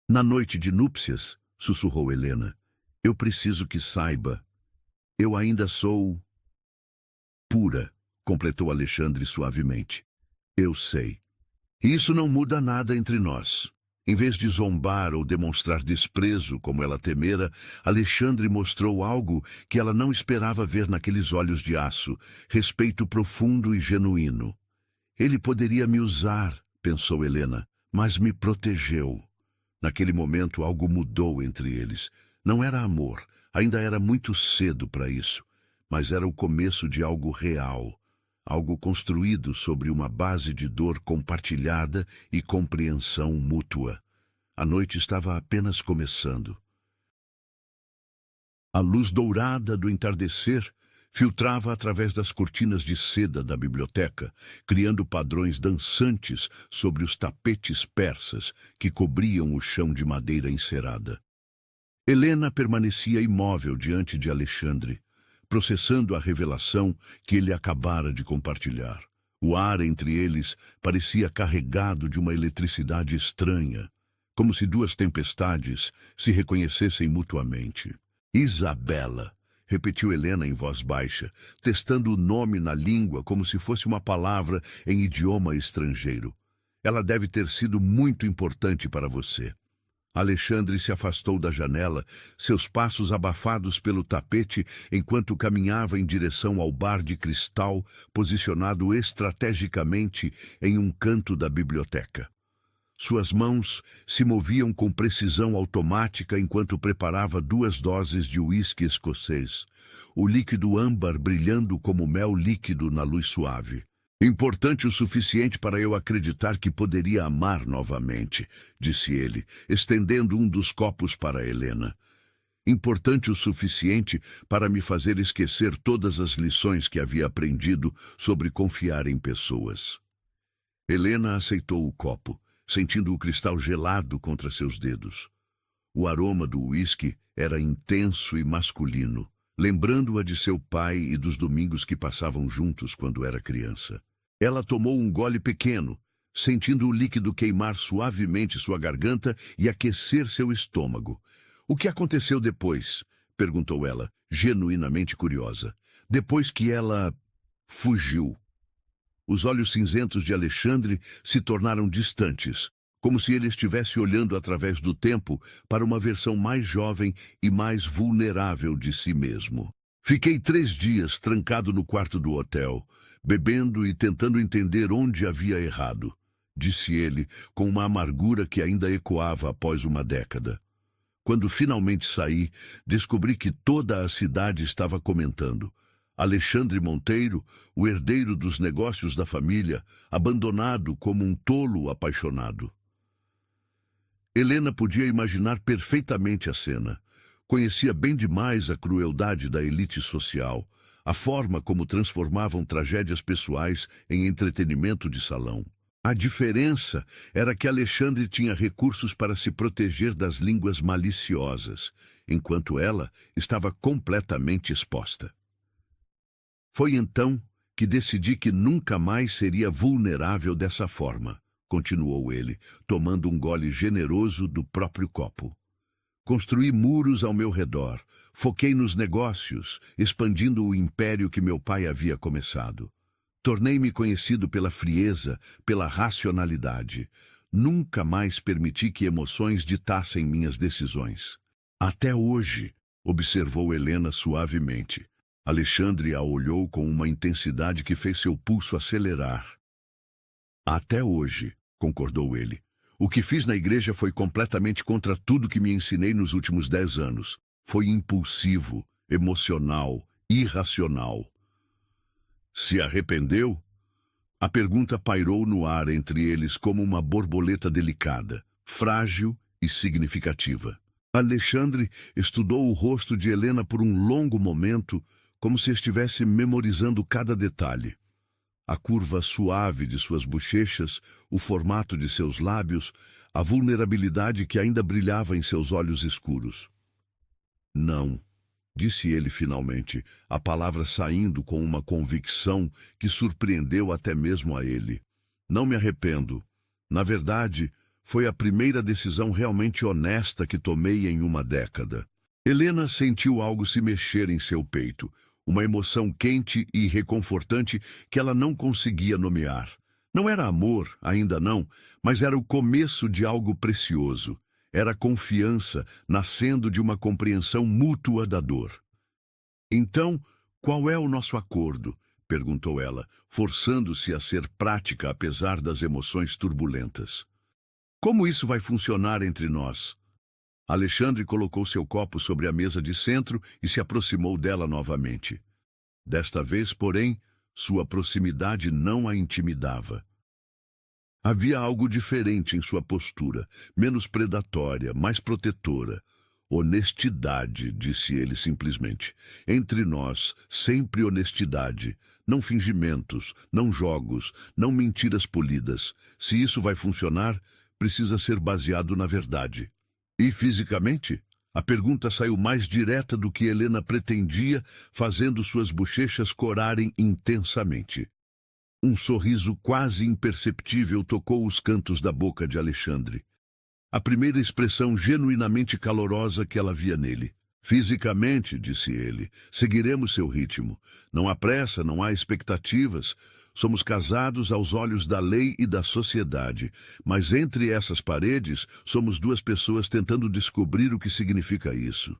Na noite de núpcias, sussurrou Helena, eu preciso que saiba. Eu ainda sou pura, completou Alexandre suavemente. Eu sei. Isso não muda nada entre nós. Em vez de zombar ou demonstrar desprezo, como ela temera, Alexandre mostrou algo que ela não esperava ver naqueles olhos de aço, respeito profundo e genuíno. Ele poderia me usar, pensou Helena, mas me protegeu. Naquele momento algo mudou entre eles. Não era amor, ainda era muito cedo para isso, mas era o começo de algo real, algo construído sobre uma base de dor compartilhada e compreensão mútua. A noite estava apenas começando. A luz dourada do entardecer filtrava através das cortinas de seda da biblioteca, criando padrões dançantes sobre os tapetes persas que cobriam o chão de madeira encerada. Helena permanecia imóvel diante de Alexandre, processando a revelação que ele acabara de compartilhar. O ar entre eles parecia carregado de uma eletricidade estranha, como se duas tempestades se reconhecessem mutuamente. Isabela, repetiu Helena em voz baixa, testando o nome na língua como se fosse uma palavra em idioma estrangeiro. Ela deve ter sido muito importante para você. Alexandre se afastou da janela, seus passos abafados pelo tapete enquanto caminhava em direção ao bar de cristal posicionado estrategicamente em um canto da biblioteca. Suas mãos se moviam com precisão automática enquanto preparava 2 doses de uísque escocês, o líquido âmbar brilhando como mel líquido na luz suave. Importante o suficiente para eu acreditar que poderia amar novamente, disse ele, estendendo um dos copos para Helena. Importante o suficiente para me fazer esquecer todas as lições que havia aprendido sobre confiar em pessoas. Helena aceitou o copo, sentindo o cristal gelado contra seus dedos. O aroma do uísque era intenso e masculino, lembrando-a de seu pai e dos domingos que passavam juntos quando era criança. Ela tomou um gole pequeno, sentindo o líquido queimar suavemente sua garganta e aquecer seu estômago. O que aconteceu depois? Perguntou ela, genuinamente curiosa. Depois que ela fugiu. Os olhos cinzentos de Alexandre se tornaram distantes, como se ele estivesse olhando através do tempo para uma versão mais jovem e mais vulnerável de si mesmo. Fiquei 3 dias trancado no quarto do hotel, bebendo e tentando entender onde havia errado, disse ele, com uma amargura que ainda ecoava após uma década. Quando finalmente saí, descobri que toda a cidade estava comentando. Alexandre Monteiro, o herdeiro dos negócios da família, abandonado como um tolo apaixonado. Helena podia imaginar perfeitamente a cena. Conhecia bem demais a crueldade da elite social, a forma como transformavam tragédias pessoais em entretenimento de salão. A diferença era que Alexandre tinha recursos para se proteger das línguas maliciosas, enquanto ela estava completamente exposta. Foi então que decidi que nunca mais seria vulnerável dessa forma, continuou ele, tomando um gole generoso do próprio copo. Construí muros ao meu redor, foquei nos negócios, expandindo o império que meu pai havia começado. Tornei-me conhecido pela frieza, pela racionalidade. Nunca mais permiti que emoções ditassem minhas decisões. Até hoje, observou Helena suavemente. Alexandre a olhou com uma intensidade que fez seu pulso acelerar. Até hoje, concordou ele. O que fiz na igreja foi completamente contra tudo que me ensinei nos últimos 10 anos. Foi impulsivo, emocional, irracional. Se arrependeu? A pergunta pairou no ar entre eles como uma borboleta delicada, frágil e significativa. Alexandre estudou o rosto de Helena por um longo momento, como se estivesse memorizando cada detalhe. A curva suave de suas bochechas, o formato de seus lábios, a vulnerabilidade que ainda brilhava em seus olhos escuros. Não, disse ele finalmente, a palavra saindo com uma convicção que surpreendeu até mesmo a ele. Não me arrependo. Na verdade, foi a primeira decisão realmente honesta que tomei em uma década. Helena sentiu algo se mexer em seu peito, uma emoção quente e reconfortante que ela não conseguia nomear. Não era amor, ainda não, mas era o começo de algo precioso. Era confiança, nascendo de uma compreensão mútua da dor. Então, qual é o nosso acordo? Perguntou ela, forçando-se a ser prática apesar das emoções turbulentas. Como isso vai funcionar entre nós? Alexandre colocou seu copo sobre a mesa de centro e se aproximou dela novamente. Desta vez, porém, sua proximidade não a intimidava. Havia algo diferente em sua postura, menos predatória, mais protetora. Honestidade, disse ele simplesmente. Entre nós, sempre honestidade. Não fingimentos, não jogos, não mentiras polidas. Se isso vai funcionar, precisa ser baseado na verdade. E fisicamente? A pergunta saiu mais direta do que Helena pretendia, fazendo suas bochechas corarem intensamente. Um sorriso quase imperceptível tocou os cantos da boca de Alexandre. A primeira expressão genuinamente calorosa que ela via nele. Fisicamente, disse ele, seguiremos seu ritmo. Não há pressa, não há expectativas. Somos casados aos olhos da lei e da sociedade, mas entre essas paredes somos 2 pessoas tentando descobrir o que significa isso.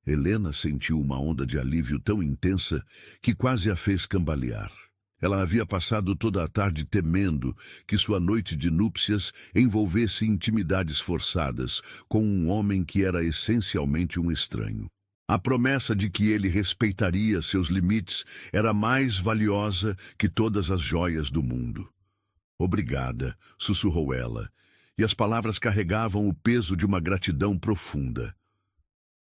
Helena sentiu uma onda de alívio tão intensa que quase a fez cambalear. Ela havia passado toda a tarde temendo que sua noite de núpcias envolvesse intimidades forçadas com um homem que era essencialmente um estranho. A promessa de que ele respeitaria seus limites era mais valiosa que todas as joias do mundo. Obrigada, sussurrou ela, e as palavras carregavam o peso de uma gratidão profunda.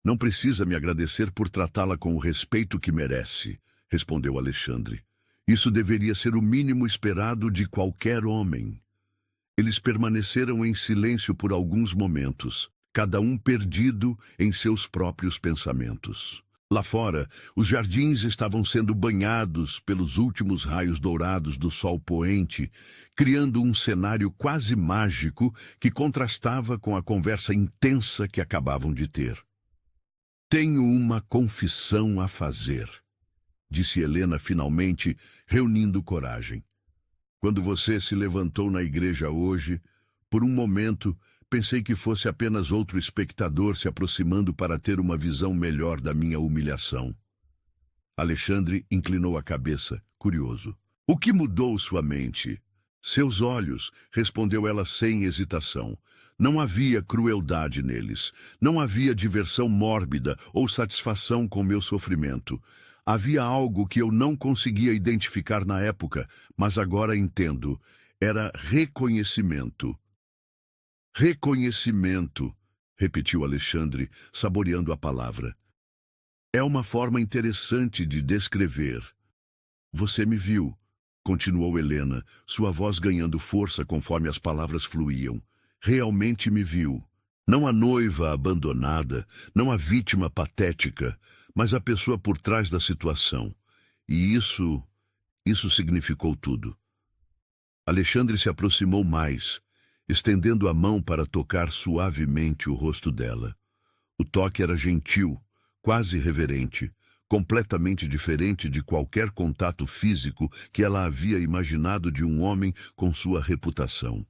Não precisa me agradecer por tratá-la com o respeito que merece, respondeu Alexandre. Isso deveria ser o mínimo esperado de qualquer homem. Eles permaneceram em silêncio por alguns momentos, cada um perdido em seus próprios pensamentos. Lá fora, os jardins estavam sendo banhados pelos últimos raios dourados do sol poente, criando um cenário quase mágico que contrastava com a conversa intensa que acabavam de ter. Tenho uma confissão a fazer, disse Helena finalmente, reunindo coragem. Quando você se levantou na igreja hoje, por um momento, pensei que fosse apenas outro espectador se aproximando para ter uma visão melhor da minha humilhação. Alexandre inclinou a cabeça, curioso. O que mudou sua mente? Seus olhos, respondeu ela sem hesitação. Não havia crueldade neles. Não havia diversão mórbida ou satisfação com meu sofrimento. Havia algo que eu não conseguia identificar na época, mas agora entendo. Era reconhecimento. Reconhecimento, repetiu Alexandre, saboreando a palavra. É uma forma interessante de descrever. Você me viu, continuou Helena, sua voz ganhando força conforme as palavras fluíam. Realmente me viu. Não a noiva abandonada, não a vítima patética, mas a pessoa por trás da situação. E isso significou tudo. Alexandre se aproximou mais, estendendo a mão para tocar suavemente o rosto dela. O toque era gentil, quase reverente, completamente diferente de qualquer contato físico que ela havia imaginado de um homem com sua reputação.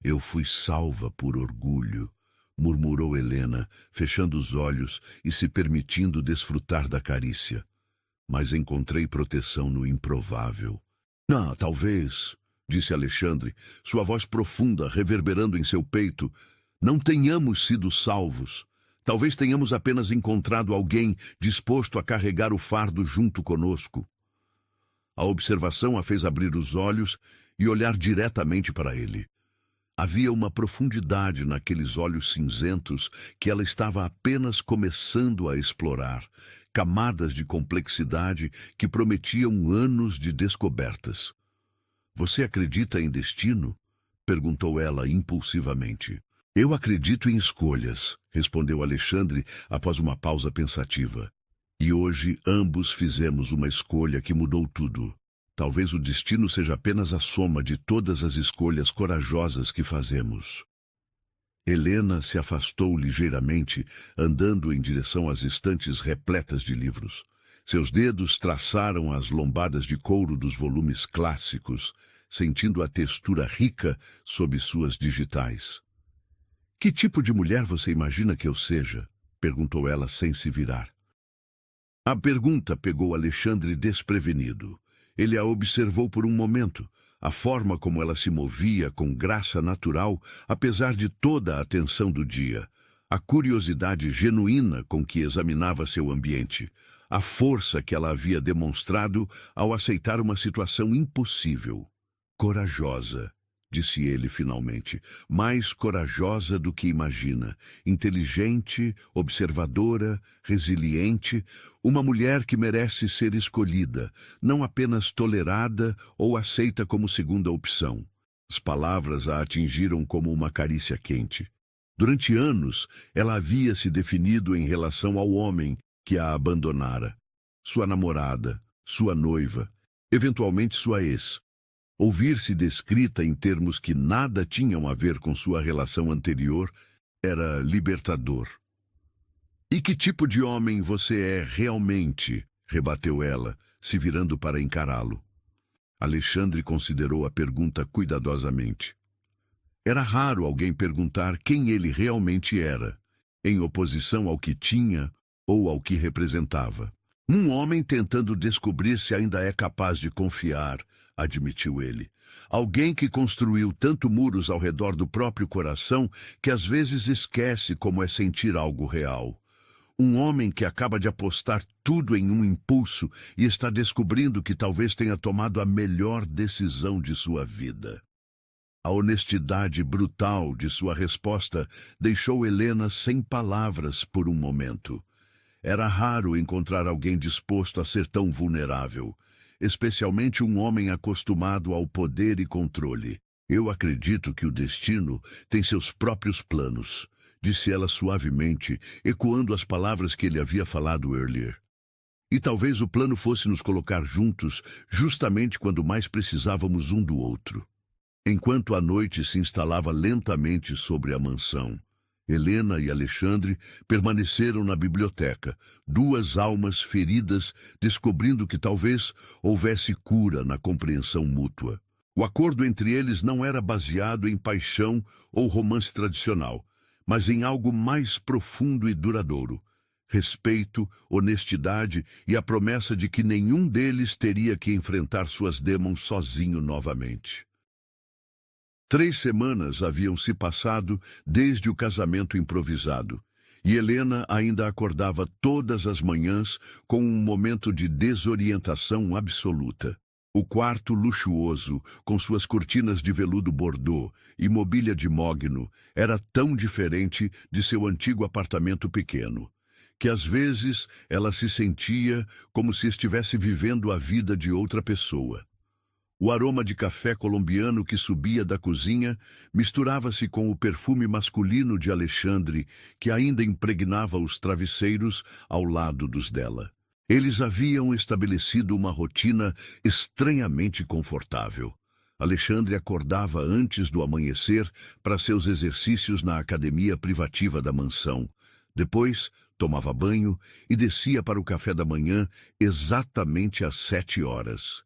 Eu fui salva por orgulho, murmurou Helena, fechando os olhos e se permitindo desfrutar da carícia. Mas encontrei proteção no improvável. Ah, talvez, disse Alexandre, sua voz profunda reverberando em seu peito, não tenhamos sido salvos. Talvez tenhamos apenas encontrado alguém disposto a carregar o fardo junto conosco. A observação a fez abrir os olhos e olhar diretamente para ele. Havia uma profundidade naqueles olhos cinzentos que ela estava apenas começando a explorar, camadas de complexidade que prometiam anos de descobertas. Você acredita em destino? Perguntou ela impulsivamente. Eu acredito em escolhas, respondeu Alexandre após uma pausa pensativa. E hoje ambos fizemos uma escolha que mudou tudo. Talvez o destino seja apenas a soma de todas as escolhas corajosas que fazemos. Helena se afastou ligeiramente, andando em direção às estantes repletas de livros. Seus dedos traçaram as lombadas de couro dos volumes clássicos, sentindo a textura rica sob suas digitais. Que tipo de mulher você imagina que eu seja? Perguntou ela sem se virar. A pergunta pegou Alexandre desprevenido. Ele a observou por um momento, a forma como ela se movia com graça natural, apesar de toda a atenção do dia, a curiosidade genuína com que examinava seu ambiente, a força que ela havia demonstrado ao aceitar uma situação impossível. Corajosa, disse ele finalmente, mais corajosa do que imagina, inteligente, observadora, resiliente, uma mulher que merece ser escolhida, não apenas tolerada ou aceita como segunda opção. As palavras a atingiram como uma carícia quente. Durante anos, ela havia se definido em relação ao homem que a abandonara, sua namorada, sua noiva, eventualmente sua ex. Ouvir-se descrita em termos que nada tinham a ver com sua relação anterior era libertador. E que tipo de homem você é realmente? Rebateu ela, se virando para encará-lo. Alexandre considerou a pergunta cuidadosamente. Era raro alguém perguntar quem ele realmente era, em oposição ao que tinha ou ao que representava. Um homem tentando descobrir se ainda é capaz de confiar, admitiu ele. Alguém que construiu tanto muros ao redor do próprio coração que às vezes esquece como é sentir algo real. Um homem que acaba de apostar tudo em um impulso e está descobrindo que talvez tenha tomado a melhor decisão de sua vida. A honestidade brutal de sua resposta deixou Helena sem palavras por um momento. Era raro encontrar alguém disposto a ser tão vulnerável, especialmente um homem acostumado ao poder e controle. Eu acredito que o destino tem seus próprios planos, disse ela suavemente, ecoando as palavras que ele havia falado earlier. E talvez o plano fosse nos colocar juntos, justamente quando mais precisávamos um do outro. Enquanto a noite se instalava lentamente sobre a mansão, Helena e Alexandre permaneceram na biblioteca, duas almas feridas, descobrindo que talvez houvesse cura na compreensão mútua. O acordo entre eles não era baseado em paixão ou romance tradicional, mas em algo mais profundo e duradouro: respeito, honestidade e a promessa de que nenhum deles teria que enfrentar suas demons sozinho novamente. 3 semanas haviam se passado desde o casamento improvisado, e Helena ainda acordava todas as manhãs com um momento de desorientação absoluta. O quarto luxuoso, com suas cortinas de veludo bordô e mobília de mogno, era tão diferente de seu antigo apartamento pequeno, que às vezes ela se sentia como se estivesse vivendo a vida de outra pessoa. O aroma de café colombiano que subia da cozinha misturava-se com o perfume masculino de Alexandre, que ainda impregnava os travesseiros ao lado dos dela. Eles haviam estabelecido uma rotina estranhamente confortável. Alexandre acordava antes do amanhecer para seus exercícios na academia privativa da mansão. Depois, tomava banho e descia para o café da manhã exatamente às 7 horas.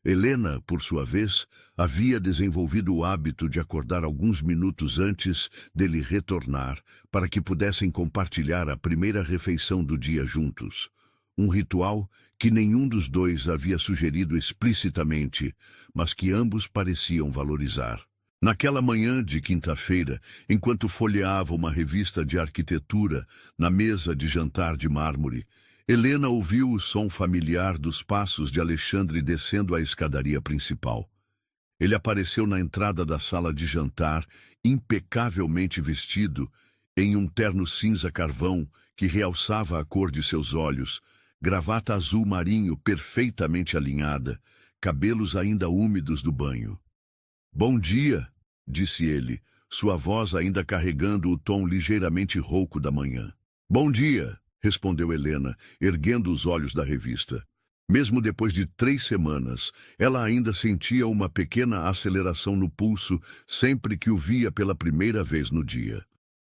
Helena, por sua vez, havia desenvolvido o hábito de acordar alguns minutos antes dele retornar, para que pudessem compartilhar a primeira refeição do dia juntos. Um ritual que nenhum dos dois havia sugerido explicitamente, mas que ambos pareciam valorizar. Naquela manhã de quinta-feira, enquanto folheava uma revista de arquitetura na mesa de jantar de mármore, Helena ouviu o som familiar dos passos de Alexandre descendo a escadaria principal. Ele apareceu na entrada da sala de jantar, impecavelmente vestido, em um terno cinza carvão que realçava a cor de seus olhos, gravata azul marinho perfeitamente alinhada, cabelos ainda úmidos do banho. "Bom dia", disse ele, sua voz ainda carregando o tom ligeiramente rouco da manhã. "Bom dia", respondeu Helena, erguendo os olhos da revista. Mesmo depois de 3 semanas, ela ainda sentia uma pequena aceleração no pulso sempre que o via pela primeira vez no dia.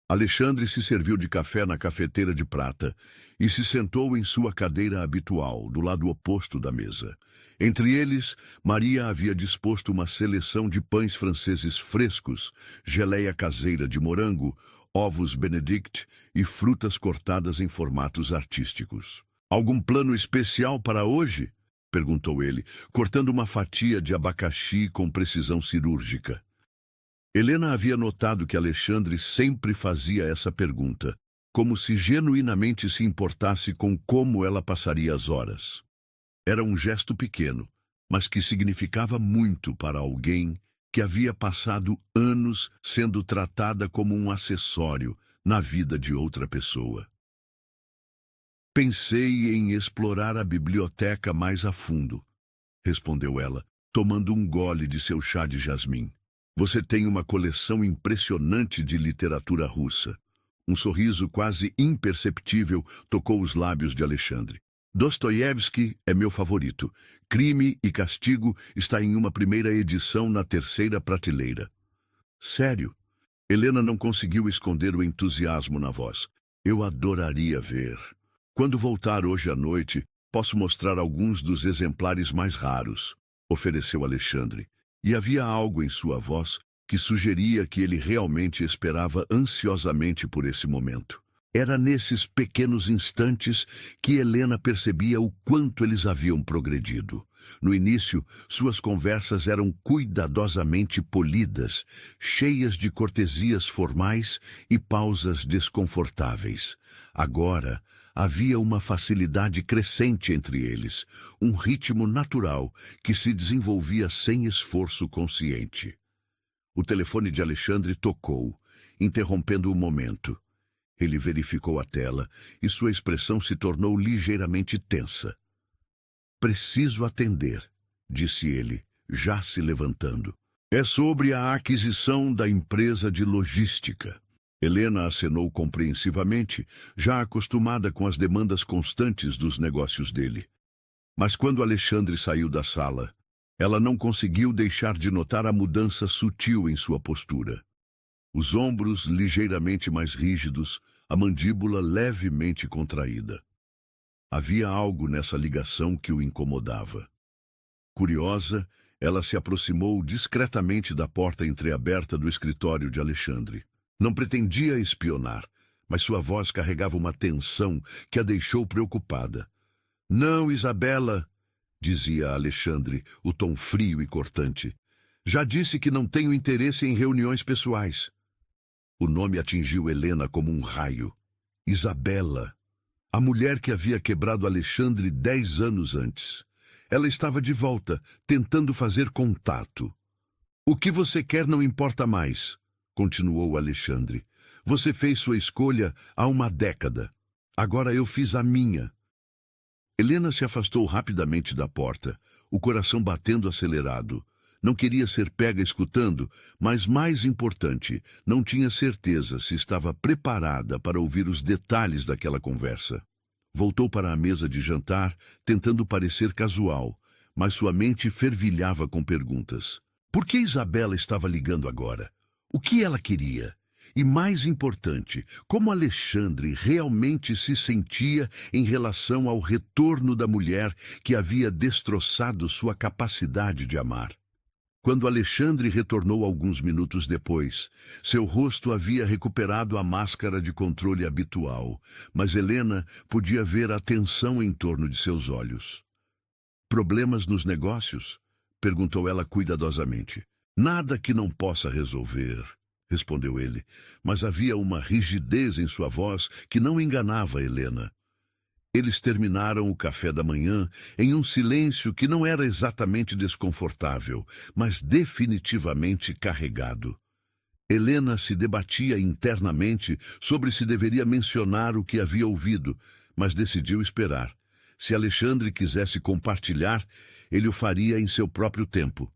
Alexandre se serviu de café na cafeteira de prata e se sentou em sua cadeira habitual, do lado oposto da mesa. Entre eles, Maria havia disposto uma seleção de pães franceses frescos, geleia caseira de morango, ovos Benedict e frutas cortadas em formatos artísticos. "Algum plano especial para hoje?" perguntou ele, cortando uma fatia de abacaxi com precisão cirúrgica. Helena havia notado que Alexandre sempre fazia essa pergunta, como se genuinamente se importasse com como ela passaria as horas. Era um gesto pequeno, mas que significava muito para alguém que havia passado anos sendo tratada como um acessório na vida de outra pessoa. "Pensei em explorar a biblioteca mais a fundo", respondeu ela, tomando um gole de seu chá de jasmim. "Você tem uma coleção impressionante de literatura russa." Um sorriso quase imperceptível tocou os lábios de Alexandre. "Dostoiévski é meu favorito. Crime e Castigo está em uma primeira edição na 3ª prateleira." "Sério?" Helena não conseguiu esconder o entusiasmo na voz. "Eu adoraria ver. Quando voltar hoje à noite, posso mostrar alguns dos exemplares mais raros", ofereceu Alexandre. E havia algo em sua voz que sugeria que ele realmente esperava ansiosamente por esse momento. Era nesses pequenos instantes que Helena percebia o quanto eles haviam progredido. No início, suas conversas eram cuidadosamente polidas, cheias de cortesias formais e pausas desconfortáveis. Agora, havia uma facilidade crescente entre eles, um ritmo natural que se desenvolvia sem esforço consciente. O telefone de Alexandre tocou, interrompendo o momento. Ele verificou a tela e sua expressão se tornou ligeiramente tensa. "Preciso atender", disse ele, já se levantando. "É sobre a aquisição da empresa de logística." Helena acenou compreensivamente, já acostumada com as demandas constantes dos negócios dele. Mas quando Alexandre saiu da sala, ela não conseguiu deixar de notar a mudança sutil em sua postura. Os ombros ligeiramente mais rígidos, a mandíbula levemente contraída. Havia algo nessa ligação que o incomodava. Curiosa, ela se aproximou discretamente da porta entreaberta do escritório de Alexandre. Não pretendia espionar, mas sua voz carregava uma tensão que a deixou preocupada. "Não, Isabela", dizia Alexandre, o tom frio e cortante. "Já disse que não tenho interesse em reuniões pessoais." O nome atingiu Helena como um raio. Isabela, a mulher que havia quebrado Alexandre 10 anos antes. Ela estava de volta, tentando fazer contato. "O que você quer não importa mais", continuou Alexandre. "Você fez sua escolha há uma década. Agora eu fiz a minha." Helena se afastou rapidamente da porta, o coração batendo acelerado. Não queria ser pega escutando, mas mais importante, não tinha certeza se estava preparada para ouvir os detalhes daquela conversa. Voltou para a mesa de jantar, tentando parecer casual, mas sua mente fervilhava com perguntas. Por que Isabela estava ligando agora? O que ela queria? E mais importante, como Alexandre realmente se sentia em relação ao retorno da mulher que havia destroçado sua capacidade de amar. Quando Alexandre retornou alguns minutos depois, seu rosto havia recuperado a máscara de controle habitual, mas Helena podia ver a tensão em torno de seus olhos. "Problemas nos negócios?" perguntou ela cuidadosamente. "Nada que não possa resolver", respondeu ele, mas havia uma rigidez em sua voz que não enganava Helena. Eles terminaram o café da manhã em um silêncio que não era exatamente desconfortável, mas definitivamente carregado. Helena se debatia internamente sobre se deveria mencionar o que havia ouvido, mas decidiu esperar. Se Alexandre quisesse compartilhar, ele o faria em seu próprio tempo.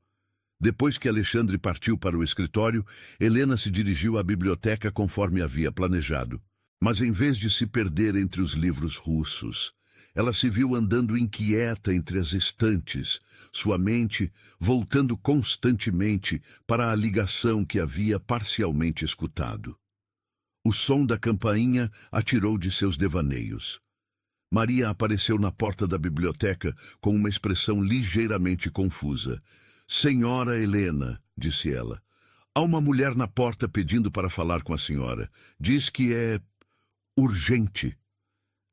Depois que Alexandre partiu para o escritório, Helena se dirigiu à biblioteca conforme havia planejado. Mas em vez de se perder entre os livros russos, ela se viu andando inquieta entre as estantes, sua mente voltando constantemente para a ligação que havia parcialmente escutado. O som da campainha a tirou de seus devaneios. Maria apareceu na porta da biblioteca com uma expressão ligeiramente confusa. "Senhora Helena", disse ela, "há uma mulher na porta pedindo para falar com a senhora. Diz que é urgente."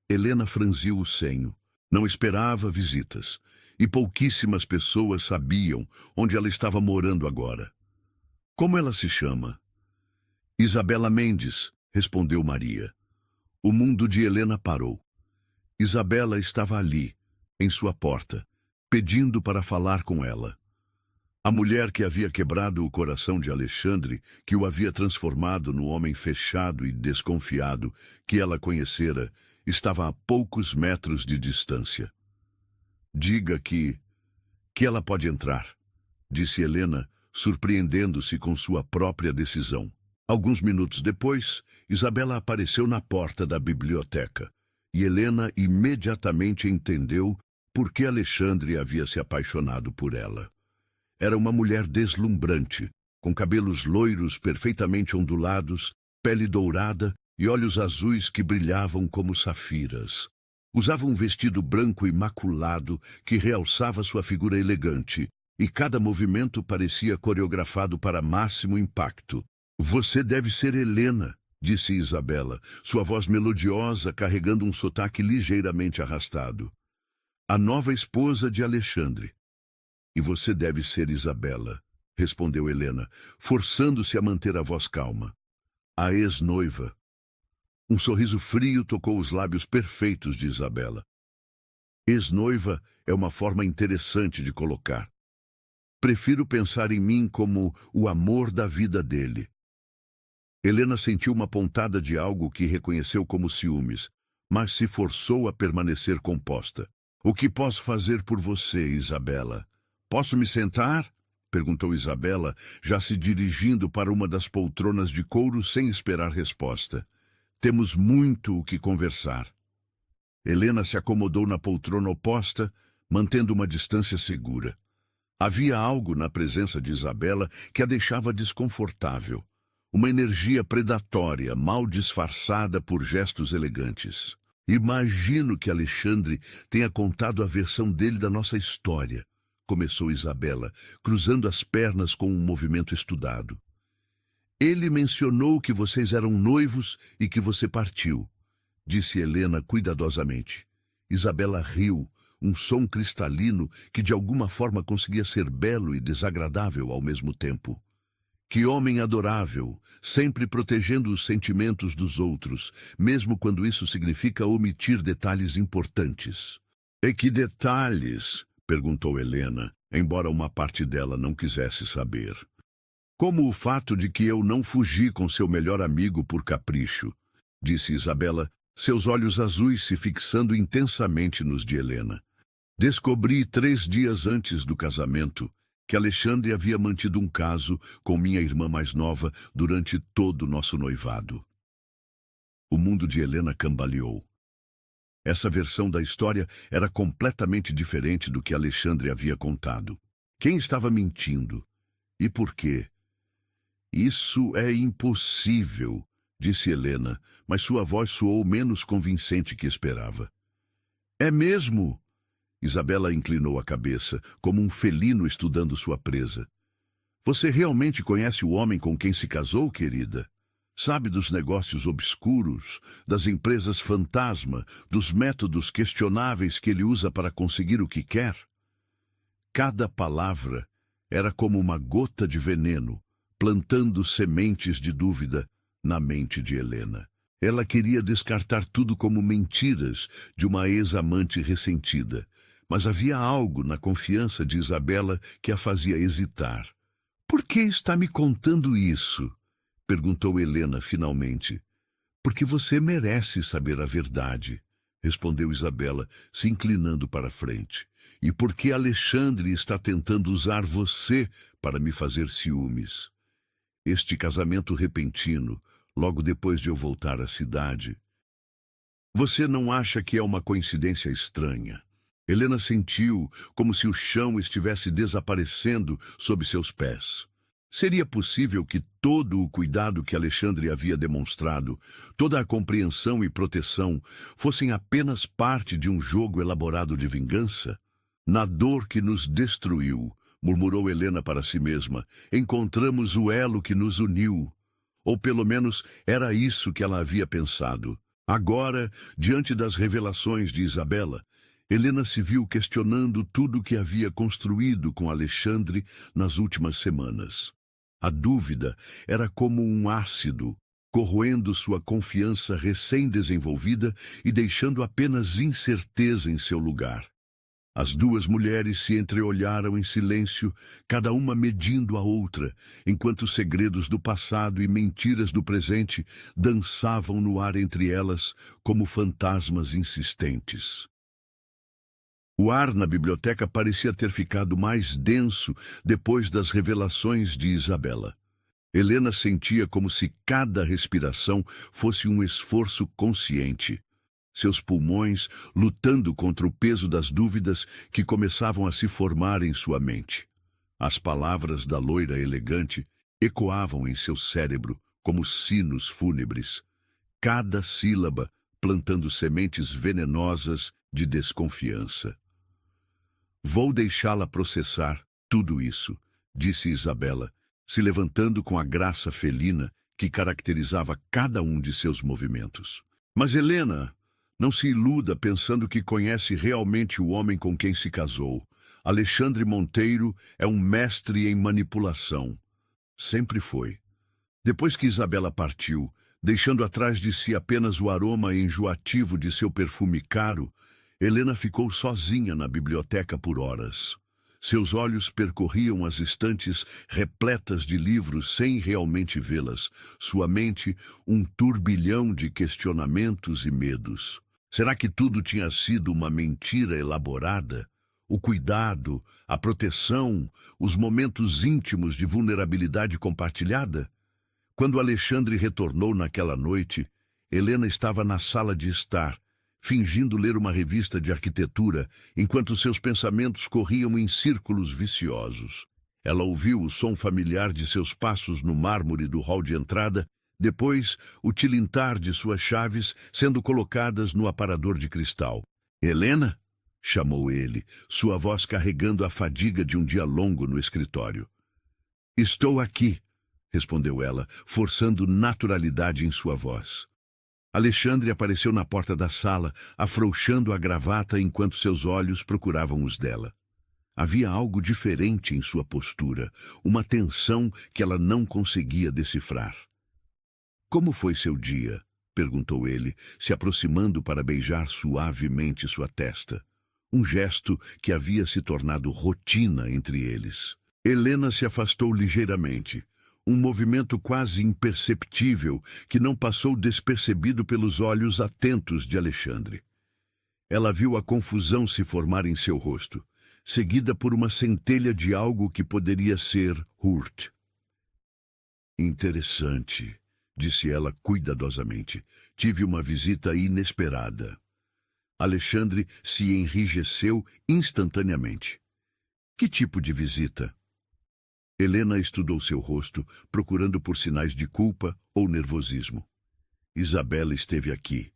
Helena franziu o senho. Não esperava visitas, e pouquíssimas pessoas sabiam onde ela estava morando agora. "Como ela se chama?" "Isabela Mendes", respondeu Maria. O mundo de Helena parou. Isabela estava ali, em sua porta, pedindo para falar com ela. A mulher que havia quebrado o coração de Alexandre, que o havia transformado no homem fechado e desconfiado que ela conhecera, estava a poucos metros de distância. "Diga que ela pode entrar", disse Helena, surpreendendo-se com sua própria decisão. Alguns minutos depois, Isabela apareceu na porta da biblioteca, e Helena imediatamente entendeu por que Alexandre havia se apaixonado por ela. Era uma mulher deslumbrante, com cabelos loiros perfeitamente ondulados, pele dourada e olhos azuis que brilhavam como safiras. Usava um vestido branco imaculado que realçava sua figura elegante, e cada movimento parecia coreografado para máximo impacto. "Você deve ser Helena", disse Isabela, sua voz melodiosa carregando um sotaque ligeiramente arrastado. "A nova esposa de Alexandre." "E você deve ser Isabela", respondeu Helena, forçando-se a manter a voz calma. "A ex-noiva." Um sorriso frio tocou os lábios perfeitos de Isabela. "Ex-noiva é uma forma interessante de colocar. Prefiro pensar em mim como o amor da vida dele." Helena sentiu uma pontada de algo que reconheceu como ciúmes, mas se forçou a permanecer composta. "O que posso fazer por você, Isabela?" "Posso me sentar?" perguntou Isabela, já se dirigindo para uma das poltronas de couro sem esperar resposta. "Temos muito o que conversar." Helena se acomodou na poltrona oposta, mantendo uma distância segura. Havia algo na presença de Isabela que a deixava desconfortável. uma energia predatória, mal disfarçada por gestos elegantes. Imagino que Alexandre tenha contado a versão dele da nossa história, começou Isabela, cruzando as pernas com um movimento estudado. Ele mencionou que vocês eram noivos e que você partiu, disse Helena cuidadosamente. Isabela riu, um som cristalino que de alguma forma conseguia ser belo e desagradável ao mesmo tempo. Que homem adorável, sempre protegendo os sentimentos dos outros, mesmo quando isso significa omitir detalhes importantes. E que detalhes? Perguntou Helena, embora uma parte dela não quisesse saber. Como o fato de que eu não fugi com seu melhor amigo por capricho, disse Isabela, seus olhos azuis se fixando intensamente nos de Helena. Descobri 3 dias antes do casamento que Alexandre havia mantido um caso com minha irmã mais nova durante todo o nosso noivado. O mundo de Helena cambaleou. Essa versão da história era completamente diferente do que Alexandre havia contado. Quem estava mentindo? E por quê? Isso é impossível, disse Helena, mas sua voz soou menos convincente que esperava. É mesmo? Isabela inclinou a cabeça, como um felino estudando sua presa. Você realmente conhece o homem com quem se casou, querida? Sabe dos negócios obscuros, das empresas fantasma, dos métodos questionáveis que ele usa para conseguir o que quer? Cada palavra era como uma gota de veneno, plantando sementes de dúvida na mente de Helena. Ela queria descartar tudo como mentiras de uma ex-amante ressentida. Mas havia algo na confiança de Isabela que a fazia hesitar. Por que está me contando isso? Perguntou Helena finalmente. Porque você merece saber a verdade, respondeu Isabela, se inclinando para a frente. E porque Alexandre está tentando usar você para me fazer ciúmes. Este casamento repentino, logo depois de eu voltar à cidade. Você não acha que é uma coincidência estranha? Helena sentiu como se o chão estivesse desaparecendo sob seus pés. Seria possível que todo o cuidado que Alexandre havia demonstrado, toda a compreensão e proteção, fossem apenas parte de um jogo elaborado de vingança? Na dor que nos destruiu, murmurou Helena para si mesma, encontramos o elo que nos uniu. Ou pelo menos era isso que ela havia pensado. Agora, diante das revelações de Isabela, Helena se viu questionando tudo o que havia construído com Alexandre nas últimas semanas. A dúvida era como um ácido, corroendo sua confiança recém-desenvolvida e deixando apenas incerteza em seu lugar. As duas mulheres se entreolharam em silêncio, cada uma medindo a outra, enquanto os segredos do passado e mentiras do presente dançavam no ar entre elas como fantasmas insistentes. O ar na biblioteca parecia ter ficado mais denso depois das revelações de Isabela. Helena sentia como se cada respiração fosse um esforço consciente. Seus pulmões lutando contra o peso das dúvidas que começavam a se formar em sua mente. As palavras da loira elegante ecoavam em seu cérebro como sinos fúnebres, cada sílaba plantando sementes venenosas de desconfiança. Vou deixá-la processar tudo isso, disse Isabela, se levantando com a graça felina que caracterizava cada um de seus movimentos. Mas Helena, não se iluda pensando que conhece realmente o homem com quem se casou. Alexandre Monteiro é um mestre em manipulação. Sempre foi. Depois que Isabela partiu, deixando atrás de si apenas o aroma enjoativo de seu perfume caro, Helena ficou sozinha na biblioteca por horas. Seus olhos percorriam as estantes repletas de livros sem realmente vê-las. Sua mente, um turbilhão de questionamentos e medos. Será que tudo tinha sido uma mentira elaborada? O cuidado, a proteção, os momentos íntimos de vulnerabilidade compartilhada? Quando Alexandre retornou naquela noite, Helena estava na sala de estar, fingindo ler uma revista de arquitetura, enquanto seus pensamentos corriam em círculos viciosos. Ela ouviu o som familiar de seus passos no mármore do hall de entrada, depois o tilintar de suas chaves sendo colocadas no aparador de cristal. "Helena?" chamou ele, sua voz carregando a fadiga de um dia longo no escritório. "Estou aqui", respondeu ela, forçando naturalidade em sua voz. Alexandre apareceu na porta da sala, afrouxando a gravata enquanto seus olhos procuravam os dela. Havia algo diferente em sua postura, uma tensão que ela não conseguia decifrar. "Como foi seu dia?" perguntou ele, se aproximando para beijar suavemente sua testa. Um gesto que havia se tornado rotina entre eles. Helena se afastou ligeiramente. Um movimento quase imperceptível que não passou despercebido pelos olhos atentos de Alexandre. Ela viu a confusão se formar em seu rosto, seguida por uma centelha de algo que poderia ser Hurt. "Interessante", disse ela cuidadosamente. "Tive uma visita inesperada." Alexandre se enrijeceu instantaneamente. "Que tipo de visita?" Helena estudou seu rosto, procurando por sinais de culpa ou nervosismo. "Isabela esteve aqui."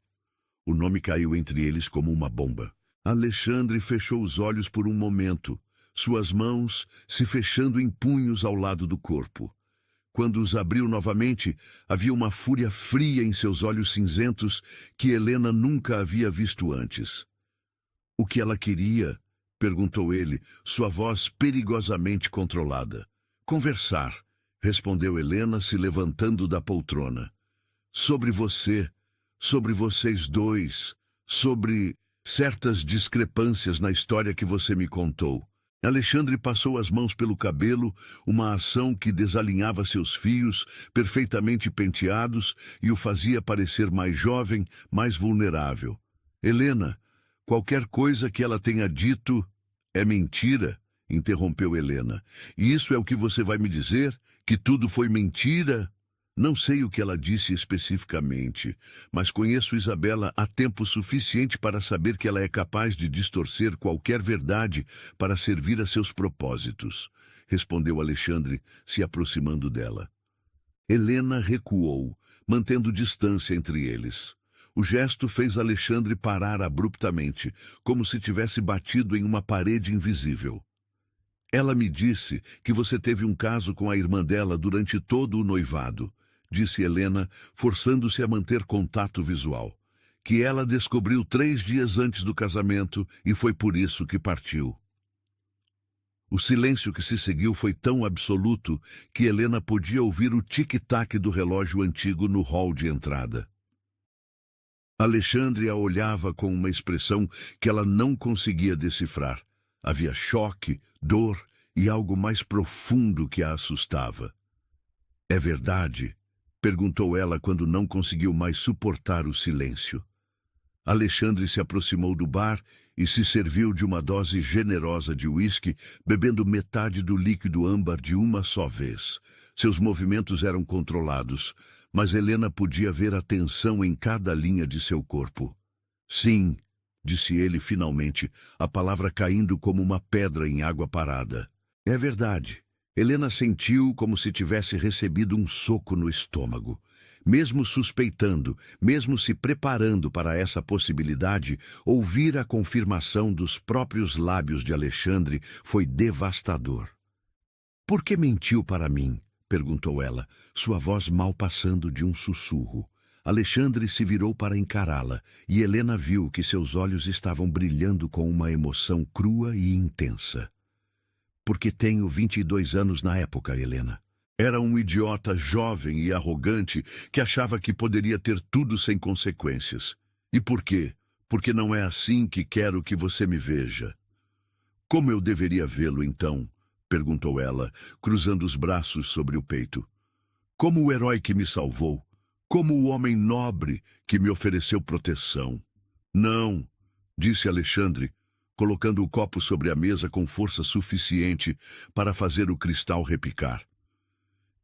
O nome caiu entre eles como uma bomba. Alexandre fechou os olhos por um momento, suas mãos se fechando em punhos ao lado do corpo. Quando os abriu novamente, havia uma fúria fria em seus olhos cinzentos que Helena nunca havia visto antes. "O que ela queria?" perguntou ele, sua voz perigosamente controlada. "Conversar", respondeu Helena, se levantando da poltrona. "Sobre você, sobre vocês dois, sobre certas discrepâncias na história que você me contou." Alexandre passou as mãos pelo cabelo, uma ação que desalinhava seus fios, perfeitamente penteados, e o fazia parecer mais jovem, mais vulnerável. "Helena, qualquer coisa que ela tenha dito é mentira", interrompeu Helena. "E isso é o que você vai me dizer? Que tudo foi mentira?" "Não sei o que ela disse especificamente, mas conheço Isabela há tempo suficiente para saber que ela é capaz de distorcer qualquer verdade para servir a seus propósitos", respondeu Alexandre, se aproximando dela. Helena recuou, mantendo distância entre eles. O gesto fez Alexandre parar abruptamente, como se tivesse batido em uma parede invisível. "Ela me disse que você teve um caso com a irmã dela durante todo o noivado", disse Helena, forçando-se a manter contato visual. "Que ela descobriu 3 dias antes do casamento e foi por isso que partiu." O silêncio que se seguiu foi tão absoluto que Helena podia ouvir o tic-tac do relógio antigo no hall de entrada. Alexandre a olhava com uma expressão que ela não conseguia decifrar. Havia choque, dor e algo mais profundo que a assustava. "É verdade?" perguntou ela quando não conseguiu mais suportar o silêncio. Alexandre se aproximou do bar e se serviu de uma dose generosa de uísque, bebendo metade do líquido âmbar de uma só vez. Seus movimentos eram controlados, mas Helena podia ver a tensão em cada linha de seu corpo. "Sim", disse ele finalmente, a palavra caindo como uma pedra em água parada. "É verdade." Helena sentiu como se tivesse recebido um soco no estômago. Mesmo suspeitando, mesmo se preparando para essa possibilidade, ouvir a confirmação dos próprios lábios de Alexandre foi devastador. "Por que mentiu para mim?" perguntou ela, sua voz mal passando de um sussurro. Alexandre se virou para encará-la, e Helena viu que seus olhos estavam brilhando com uma emoção crua e intensa. "Porque tenho 22 anos na época, Helena." Era um idiota jovem e arrogante que achava que poderia ter tudo sem consequências. "E por quê? Porque não é assim que quero que você me veja." "Como eu deveria vê-lo, então?" perguntou ela, cruzando os braços sobre o peito. "Como o herói que me salvou, como o homem nobre que me ofereceu proteção." "Não", disse Alexandre, colocando o copo sobre a mesa com força suficiente para fazer o cristal repicar.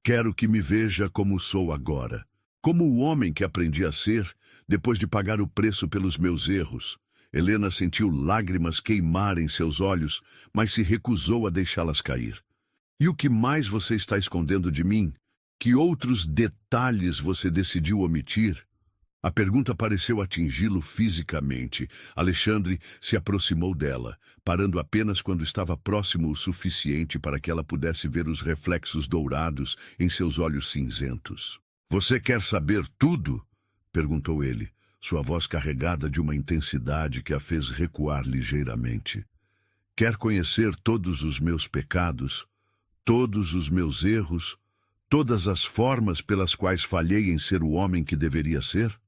"Quero que me veja como sou agora, como o homem que aprendi a ser depois de pagar o preço pelos meus erros." Helena sentiu lágrimas queimarem seus olhos, mas se recusou a deixá-las cair. E o que mais você está escondendo de mim? Que outros detalhes você decidiu omitir? A pergunta pareceu atingi-lo fisicamente. Alexandre se aproximou dela, parando apenas quando estava próximo o suficiente para que ela pudesse ver os reflexos dourados em seus olhos cinzentos. Você quer saber tudo? Perguntou ele, sua voz carregada de uma intensidade que a fez recuar ligeiramente. Quer conhecer todos os meus pecados, todos os meus erros, todas as formas pelas quais falhei em ser o homem que deveria ser?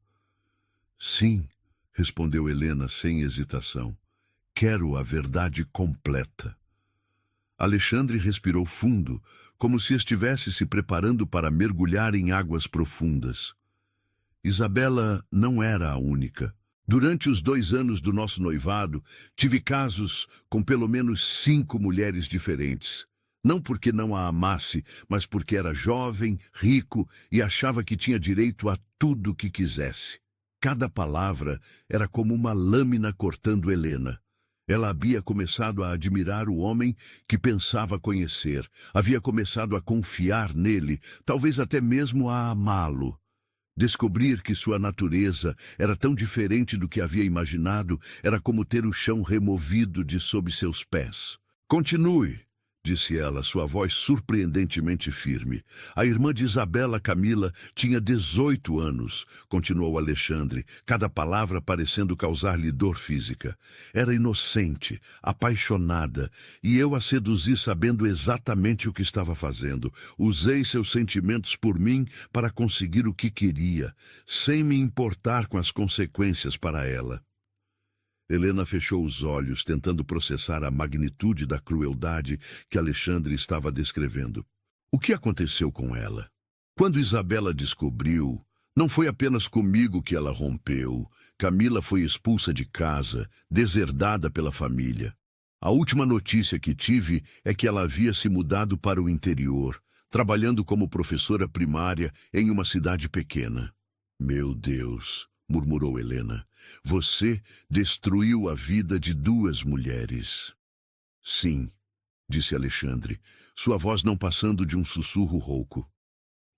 Sim, respondeu Helena sem hesitação. Quero a verdade completa. Alexandre respirou fundo, como se estivesse se preparando para mergulhar em águas profundas. Isabela não era a única. Durante os 2 anos do nosso noivado, tive casos com pelo menos 5 mulheres diferentes. Não porque não a amasse, mas porque era jovem, rico e achava que tinha direito a tudo o que quisesse. Cada palavra era como uma lâmina cortando Helena. Ela havia começado a admirar o homem que pensava conhecer. Havia começado a confiar nele, talvez até mesmo a amá-lo. Descobrir que sua natureza era tão diferente do que havia imaginado era como ter o chão removido de sob seus pés. Continue, disse ela, sua voz surpreendentemente firme. A irmã de Isabela, Camila, tinha 18 anos, continuou Alexandre, cada palavra parecendo causar-lhe dor física. Era inocente, apaixonada, e eu a seduzi sabendo exatamente o que estava fazendo. Usei seus sentimentos por mim para conseguir o que queria, sem me importar com as consequências para ela. Helena fechou os olhos, tentando processar a magnitude da crueldade que Alexandre estava descrevendo. O que aconteceu com ela? Quando Isabela descobriu, não foi apenas comigo que ela rompeu. Camila foi expulsa de casa, deserdada pela família. A última notícia que tive é que ela havia se mudado para o interior, trabalhando como professora primária em uma cidade pequena. Meu Deus, murmurou Helena. Você destruiu a vida de 2 mulheres. Sim, disse Alexandre, sua voz não passando de um sussurro rouco.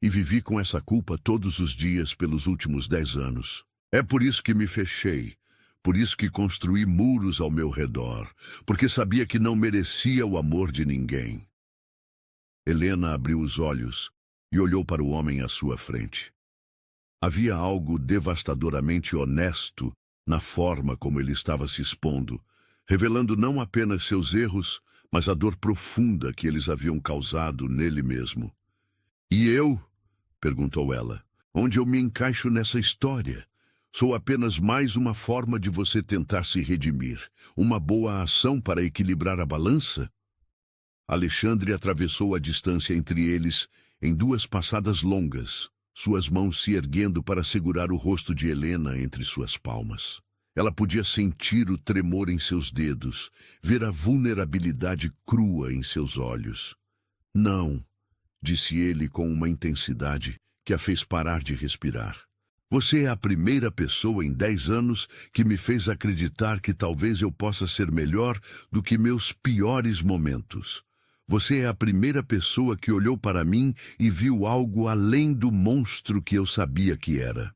E vivi com essa culpa todos os dias pelos últimos 10 anos. É por isso que me fechei, por isso que construí muros ao meu redor, porque sabia que não merecia o amor de ninguém. Helena abriu os olhos e olhou para o homem à sua frente. Havia algo devastadoramente honesto na forma como ele estava se expondo, revelando não apenas seus erros, mas a dor profunda que eles haviam causado nele mesmo. E eu? Perguntou ela. Onde eu me encaixo nessa história? Sou apenas mais uma forma de você tentar se redimir, uma boa ação para equilibrar a balança? Alexandre atravessou a distância entre eles em 2 passadas longas, suas mãos se erguendo para segurar o rosto de Helena entre suas palmas. Ela podia sentir o tremor em seus dedos, ver a vulnerabilidade crua em seus olhos. Não, disse ele com uma intensidade que a fez parar de respirar. Você é a primeira pessoa em 10 anos que me fez acreditar que talvez eu possa ser melhor do que meus piores momentos. Você é a primeira pessoa que olhou para mim e viu algo além do monstro que eu sabia que era.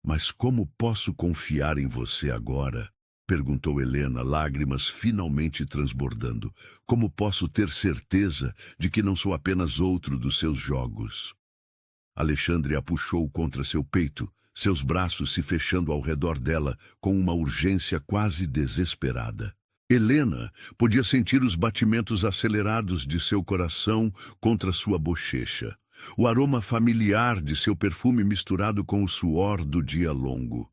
Mas como posso confiar em você agora? Perguntou Helena, lágrimas finalmente transbordando. Como posso ter certeza de que não sou apenas outro dos seus jogos? Alexandre a puxou contra seu peito, seus braços se fechando ao redor dela com uma urgência quase desesperada. Helena podia sentir os batimentos acelerados de seu coração contra sua bochecha, o aroma familiar de seu perfume misturado com o suor do dia longo.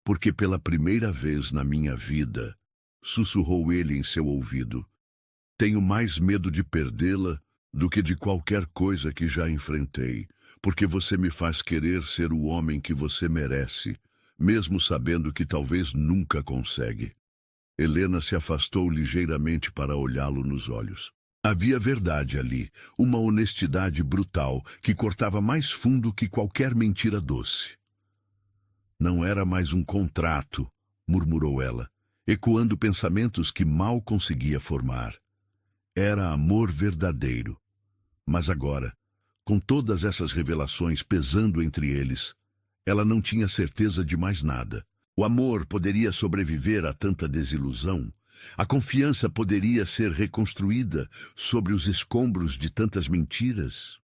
Porque pela primeira vez na minha vida, sussurrou ele em seu ouvido, tenho mais medo de perdê-la do que de qualquer coisa que já enfrentei, porque você me faz querer ser o homem que você merece, mesmo sabendo que talvez nunca consegue. Helena se afastou ligeiramente para olhá-lo nos olhos. Havia verdade ali, uma honestidade brutal que cortava mais fundo que qualquer mentira doce. Não era mais um contrato, murmurou ela, ecoando pensamentos que mal conseguia formar. Era amor verdadeiro. Mas agora, com todas essas revelações pesando entre eles, ela não tinha certeza de mais nada. O amor poderia sobreviver a tanta desilusão? A confiança poderia ser reconstruída sobre os escombros de tantas mentiras?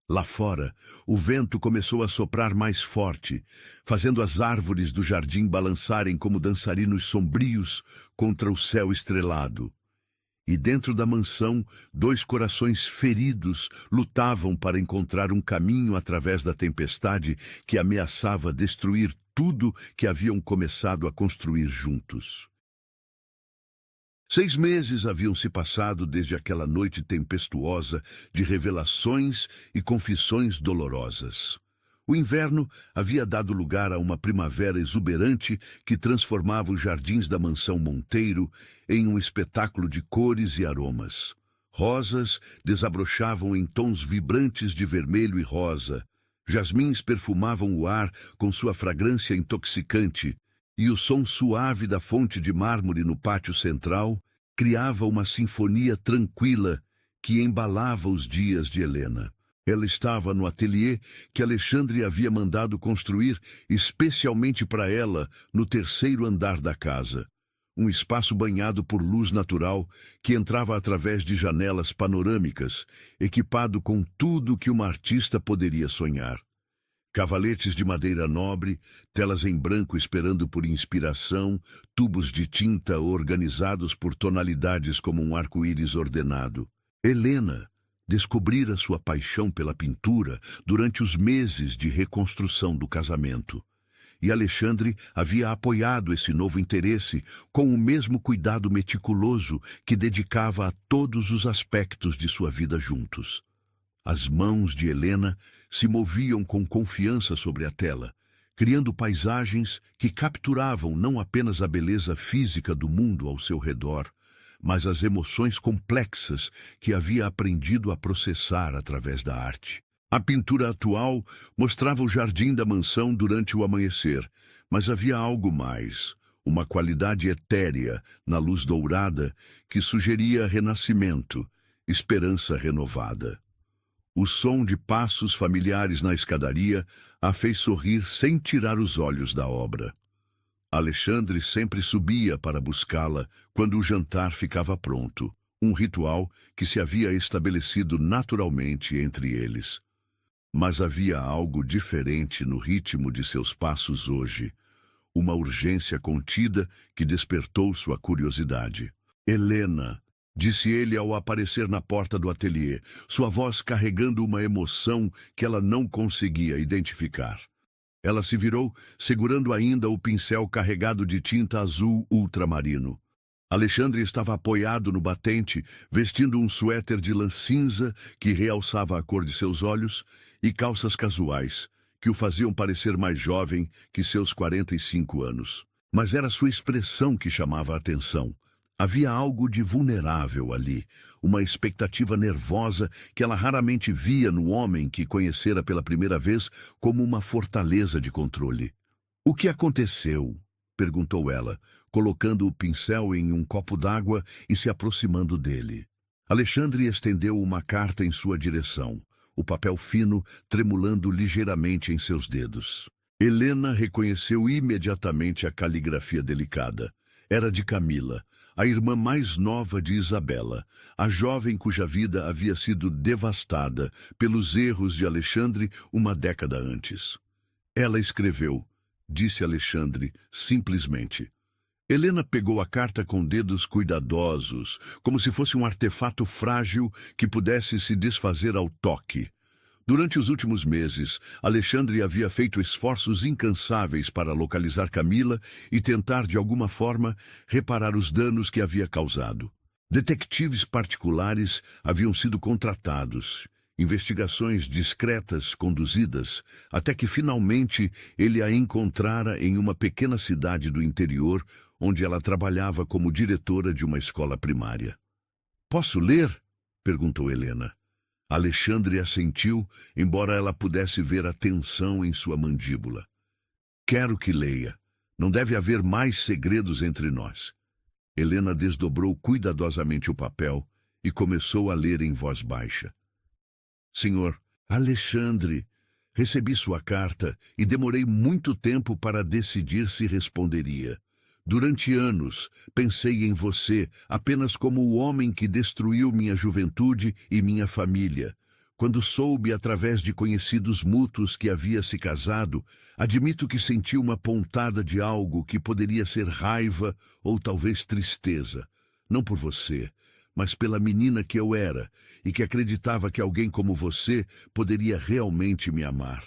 Lá fora, o vento começou a soprar mais forte, fazendo as árvores do jardim balançarem como dançarinos sombrios contra o céu estrelado. E dentro da mansão, dois corações feridos lutavam para encontrar um caminho através da tempestade que ameaçava destruir tudo que haviam começado a construir juntos. 6 meses haviam se passado desde aquela noite tempestuosa de revelações e confissões dolorosas. O inverno havia dado lugar a uma primavera exuberante que transformava os jardins da mansão Monteiro em um espetáculo de cores e aromas. Rosas desabrochavam em tons vibrantes de vermelho e rosa, jasmins perfumavam o ar com sua fragrância intoxicante, e o som suave da fonte de mármore no pátio central criava uma sinfonia tranquila que embalava os dias de Helena. Ela estava no ateliê que Alexandre havia mandado construir especialmente para ela no 3º andar da casa. Um espaço banhado por luz natural que entrava através de janelas panorâmicas, equipado com tudo que uma artista poderia sonhar. Cavaletes de madeira nobre, telas em branco esperando por inspiração, tubos de tinta organizados por tonalidades como um arco-íris ordenado. Helena descobrira sua paixão pela pintura durante os meses de reconstrução do casamento. E Alexandre havia apoiado esse novo interesse com o mesmo cuidado meticuloso que dedicava a todos os aspectos de sua vida juntos. As mãos de Helena se moviam com confiança sobre a tela, criando paisagens que capturavam não apenas a beleza física do mundo ao seu redor, mas as emoções complexas que havia aprendido a processar através da arte. A pintura atual mostrava o jardim da mansão durante o amanhecer, mas havia algo mais, uma qualidade etérea na luz dourada que sugeria renascimento, esperança renovada. O som de passos familiares na escadaria a fez sorrir sem tirar os olhos da obra. Alexandre sempre subia para buscá-la quando o jantar ficava pronto, um ritual que se havia estabelecido naturalmente entre eles. Mas havia algo diferente no ritmo de seus passos hoje, uma urgência contida que despertou sua curiosidade. Helena, disse ele ao aparecer na porta do ateliê, sua voz carregando uma emoção que ela não conseguia identificar. Ela se virou, segurando ainda o pincel carregado de tinta azul ultramarino. Alexandre estava apoiado no batente, vestindo um suéter de lã cinza que realçava a cor de seus olhos e calças casuais, que o faziam parecer mais jovem que seus 45 anos. Mas era sua expressão que chamava a atenção. Havia algo de vulnerável ali, uma expectativa nervosa que ela raramente via no homem que conhecera pela primeira vez como uma fortaleza de controle. "O que aconteceu?" perguntou ela, colocando o pincel em um copo d'água e se aproximando dele. Alexandre estendeu uma carta em sua direção, o papel fino tremulando ligeiramente em seus dedos. Helena reconheceu imediatamente a caligrafia delicada. Era de Camila, a irmã mais nova de Isabela, a jovem cuja vida havia sido devastada pelos erros de Alexandre uma década antes. Ela escreveu, disse Alexandre, simplesmente. Helena pegou a carta com dedos cuidadosos, como se fosse um artefato frágil que pudesse se desfazer ao toque. Durante os últimos meses, Alexandre havia feito esforços incansáveis para localizar Camila e tentar, de alguma forma, reparar os danos que havia causado. Detetives particulares haviam sido contratados, investigações discretas conduzidas, até que finalmente ele a encontrara em uma pequena cidade do interior, onde ela trabalhava como diretora de uma escola primária. "Posso ler?" perguntou Helena. Alexandre assentiu, embora ela pudesse ver a tensão em sua mandíbula. "Quero que leia. Não deve haver mais segredos entre nós." Helena desdobrou cuidadosamente o papel e começou a ler em voz baixa. Senhor Alexandre, recebi sua carta e demorei muito tempo para decidir se responderia. Durante anos, pensei em você apenas como o homem que destruiu minha juventude e minha família. Quando soube, através de conhecidos mútuos, que havia se casado, admito que senti uma pontada de algo que poderia ser raiva ou talvez tristeza. Não por você, mas pela menina que eu era e que acreditava que alguém como você poderia realmente me amar.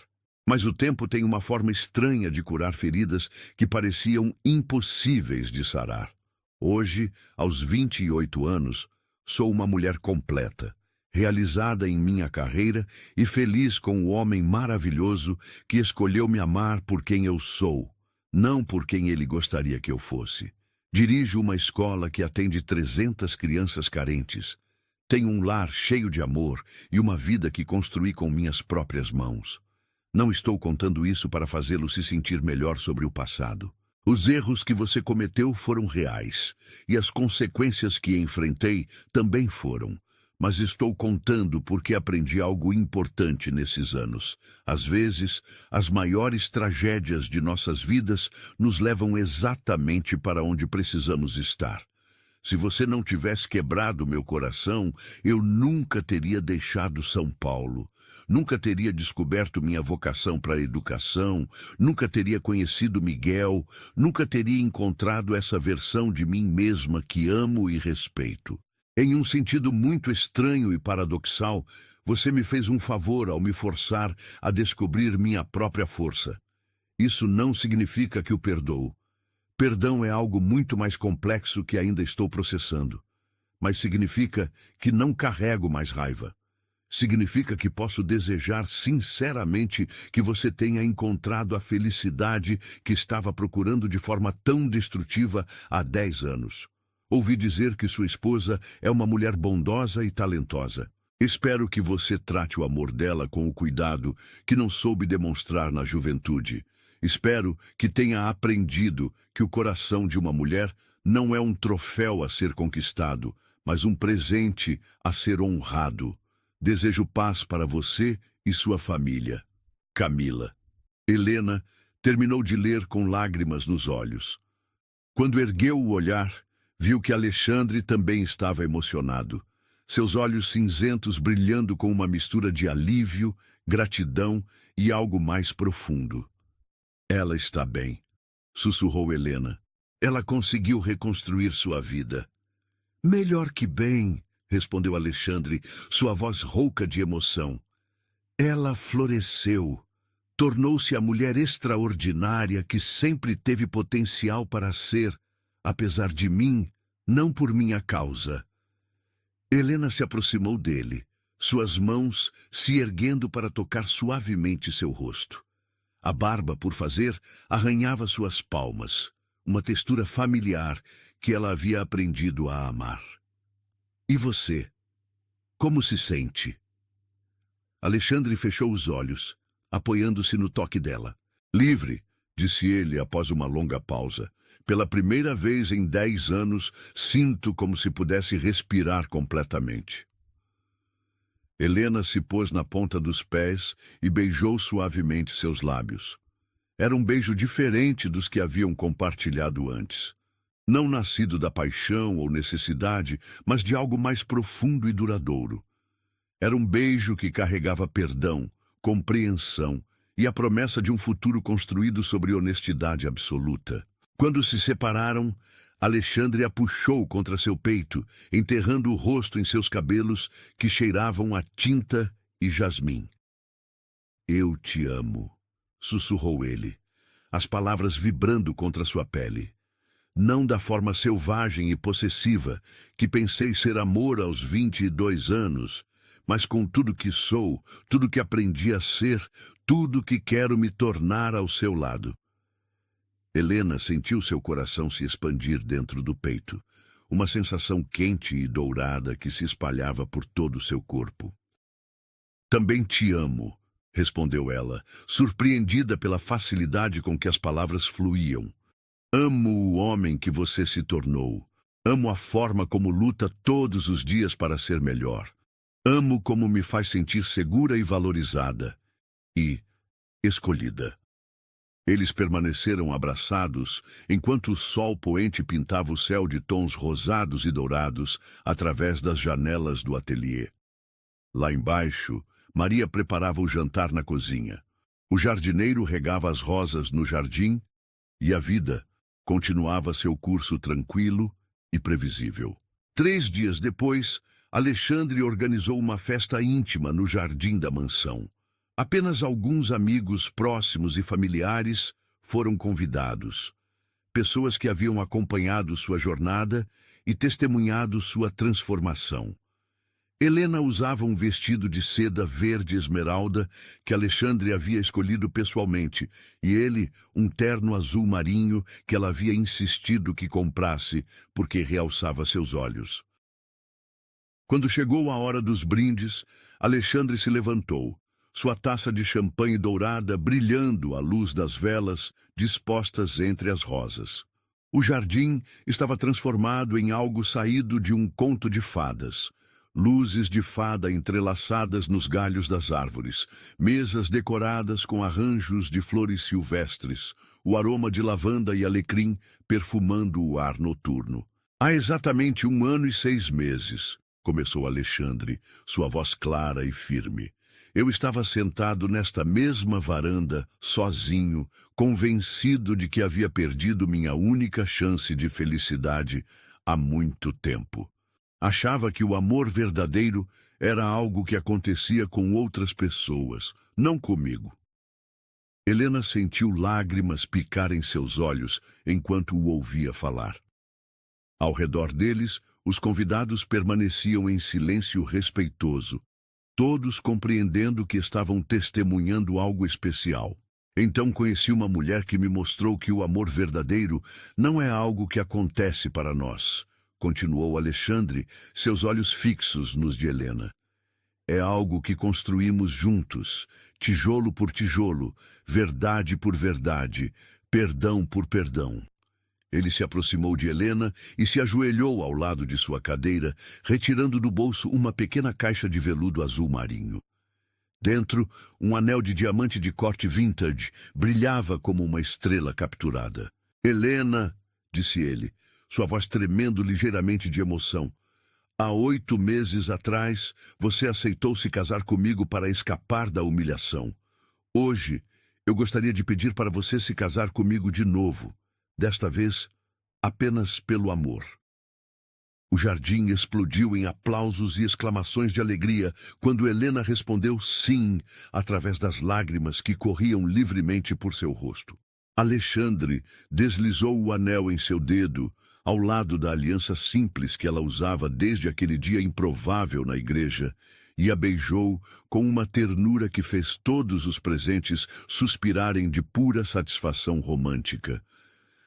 Mas o tempo tem uma forma estranha de curar feridas que pareciam impossíveis de sarar. Hoje, aos 28 anos, sou uma mulher completa, realizada em minha carreira e feliz com o homem maravilhoso que escolheu me amar por quem eu sou, não por quem ele gostaria que eu fosse. Dirijo uma escola que atende 300 crianças carentes. Tenho um lar cheio de amor e uma vida que construí com minhas próprias mãos. Não estou contando isso para fazê-lo se sentir melhor sobre o passado. Os erros que você cometeu foram reais, e as consequências que enfrentei também foram. Mas estou contando porque aprendi algo importante nesses anos. Às vezes, as maiores tragédias de nossas vidas nos levam exatamente para onde precisamos estar. Se você não tivesse quebrado meu coração, eu nunca teria deixado São Paulo. Nunca teria descoberto minha vocação para a educação, nunca teria conhecido Miguel, nunca teria encontrado essa versão de mim mesma que amo e respeito. Em um sentido muito estranho e paradoxal, você me fez um favor ao me forçar a descobrir minha própria força. Isso não significa que o perdoo. Perdão é algo muito mais complexo que ainda estou processando. Mas significa que não carrego mais raiva. Significa que posso desejar sinceramente que você tenha encontrado a felicidade que estava procurando de forma tão destrutiva há 10 anos. Ouvi dizer que sua esposa é uma mulher bondosa e talentosa. Espero que você trate o amor dela com o cuidado que não soube demonstrar na juventude. Espero que tenha aprendido que o coração de uma mulher não é um troféu a ser conquistado, mas um presente a ser honrado. Desejo paz para você e sua família. Camila. Helena terminou de ler com lágrimas nos olhos. Quando ergueu o olhar, viu que Alexandre também estava emocionado, seus olhos cinzentos brilhando com uma mistura de alívio, gratidão e algo mais profundo. Ela está bem, sussurrou Helena. Ela conseguiu reconstruir sua vida. Melhor que bem, respondeu Alexandre, sua voz rouca de emoção. Ela floresceu, tornou-se a mulher extraordinária que sempre teve potencial para ser, apesar de mim, não por minha causa. Helena se aproximou dele, suas mãos se erguendo para tocar suavemente seu rosto. A barba, por fazer, arranhava suas palmas, uma textura familiar que ela havia aprendido a amar. E você? Como se sente? Alexandre fechou os olhos, apoiando-se no toque dela. Livre, disse ele após uma longa pausa. Pela primeira vez em 10 anos, sinto como se pudesse respirar completamente. Helena se pôs na ponta dos pés e beijou suavemente seus lábios. Era um beijo diferente dos que haviam compartilhado antes. Não nascido da paixão ou necessidade, mas de algo mais profundo e duradouro. Era um beijo que carregava perdão, compreensão e a promessa de um futuro construído sobre honestidade absoluta. Quando se separaram, Alexandre a puxou contra seu peito, enterrando o rosto em seus cabelos que cheiravam a tinta e jasmim. Eu te amo, sussurrou ele, as palavras vibrando contra sua pele. Não da forma selvagem e possessiva que pensei ser amor aos 22 anos, mas com tudo que sou, tudo que aprendi a ser, tudo que quero me tornar ao seu lado. Helena sentiu seu coração se expandir dentro do peito, uma sensação quente e dourada que se espalhava por todo o seu corpo. Também te amo, respondeu ela, surpreendida pela facilidade com que as palavras fluíam. Amo o homem que você se tornou. Amo a forma como luta todos os dias para ser melhor. Amo como me faz sentir segura e valorizada. E escolhida. Eles permaneceram abraçados enquanto o sol poente pintava o céu de tons rosados e dourados através das janelas do ateliê. Lá embaixo, Maria preparava o jantar na cozinha. O jardineiro regava as rosas no jardim e a vida continuava seu curso tranquilo e previsível. 3 dias depois, Alexandre organizou uma festa íntima no jardim da mansão. Apenas alguns amigos próximos e familiares foram convidados. Pessoas que haviam acompanhado sua jornada e testemunhado sua transformação. Helena usava um vestido de seda verde esmeralda que Alexandre havia escolhido pessoalmente, e ele um terno azul marinho que ela havia insistido que comprasse porque realçava seus olhos. Quando chegou a hora dos brindes, Alexandre se levantou, sua taça de champanhe dourada brilhando à luz das velas dispostas entre as rosas. O jardim estava transformado em algo saído de um conto de fadas. Luzes de fada entrelaçadas nos galhos das árvores, mesas decoradas com arranjos de flores silvestres, o aroma de lavanda e alecrim perfumando o ar noturno. Há exatamente 1 ano e 6 meses, começou Alexandre, sua voz clara e firme. Eu estava sentado nesta mesma varanda, sozinho, convencido de que havia perdido minha única chance de felicidade há muito tempo. Achava que o amor verdadeiro era algo que acontecia com outras pessoas, não comigo. Helena sentiu lágrimas picarem seus olhos enquanto o ouvia falar. Ao redor deles, os convidados permaneciam em silêncio respeitoso, todos compreendendo que estavam testemunhando algo especial. Então conheci uma mulher que me mostrou que o amor verdadeiro não é algo que acontece para nós, continuou Alexandre, seus olhos fixos nos de Helena. É algo que construímos juntos, tijolo por tijolo, verdade por verdade, perdão por perdão. Ele se aproximou de Helena e se ajoelhou ao lado de sua cadeira, retirando do bolso uma pequena caixa de veludo azul marinho. Dentro, um anel de diamante de corte vintage brilhava como uma estrela capturada. Helena, disse ele, sua voz tremendo ligeiramente de emoção. Há 8 meses atrás, você aceitou se casar comigo para escapar da humilhação. Hoje, eu gostaria de pedir para você se casar comigo de novo. Desta vez, apenas pelo amor. O jardim explodiu em aplausos e exclamações de alegria quando Helena respondeu sim, através das lágrimas que corriam livremente por seu rosto. Alexandre deslizou o anel em seu dedo, ao lado da aliança simples que ela usava desde aquele dia improvável na igreja, e a beijou com uma ternura que fez todos os presentes suspirarem de pura satisfação romântica.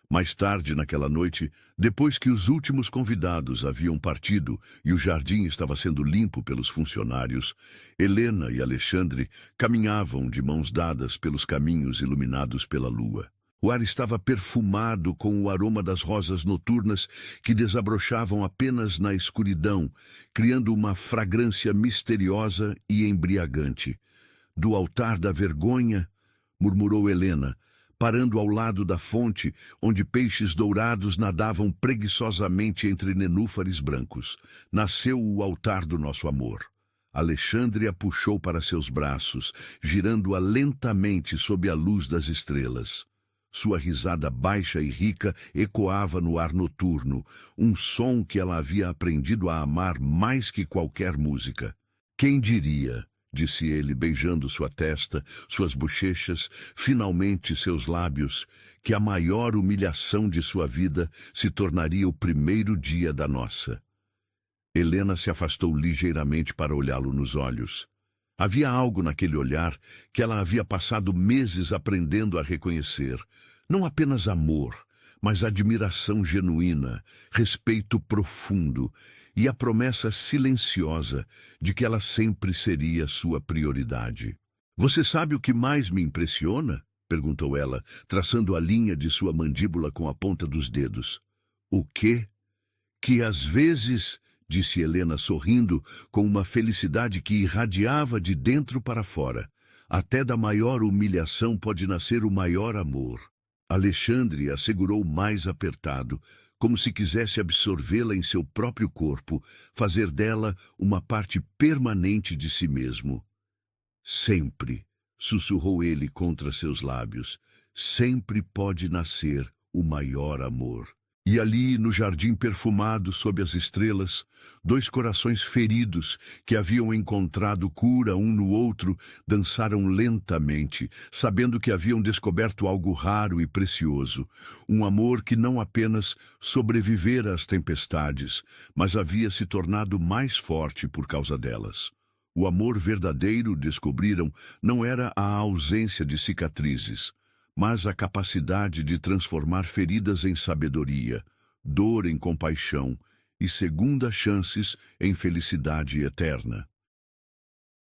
Mais tarde naquela noite, depois que os últimos convidados haviam partido e o jardim estava sendo limpo pelos funcionários, Helena e Alexandre caminhavam de mãos dadas pelos caminhos iluminados pela lua. O ar estava perfumado com o aroma das rosas noturnas que desabrochavam apenas na escuridão, criando uma fragrância misteriosa e embriagante. Do altar da vergonha, murmurou Helena, parando ao lado da fonte, onde peixes dourados nadavam preguiçosamente entre nenúfares brancos. Nasceu o altar do nosso amor. Alexandre a puxou para seus braços, girando-a lentamente sob a luz das estrelas. Sua risada baixa e rica ecoava no ar noturno, um som que ela havia aprendido a amar mais que qualquer música. Quem diria, disse ele, beijando sua testa, suas bochechas, finalmente seus lábios, que a maior humilhação de sua vida se tornaria o primeiro dia da nossa. Helena se afastou ligeiramente para olhá-lo nos olhos. Havia algo naquele olhar que ela havia passado meses aprendendo a reconhecer. Não apenas amor, mas admiração genuína, respeito profundo e a promessa silenciosa de que ela sempre seria sua prioridade. Você sabe o que mais me impressiona? Perguntou ela, traçando a linha de sua mandíbula com a ponta dos dedos. O quê? Que às vezes, disse Helena sorrindo, com uma felicidade que irradiava de dentro para fora, até da maior humilhação pode nascer o maior amor. Alexandre a segurou mais apertado, como se quisesse absorvê-la em seu próprio corpo, fazer dela uma parte permanente de si mesmo. Sempre, sussurrou ele contra seus lábios, sempre pode nascer o maior amor. E ali, no jardim perfumado sob as estrelas, dois corações feridos que haviam encontrado cura um no outro dançaram lentamente, sabendo que haviam descoberto algo raro e precioso, um amor que não apenas sobrevivera às tempestades, mas havia se tornado mais forte por causa delas. O amor verdadeiro, descobriram, não era a ausência de cicatrizes, mas a capacidade de transformar feridas em sabedoria, dor em compaixão e segundas chances em felicidade eterna.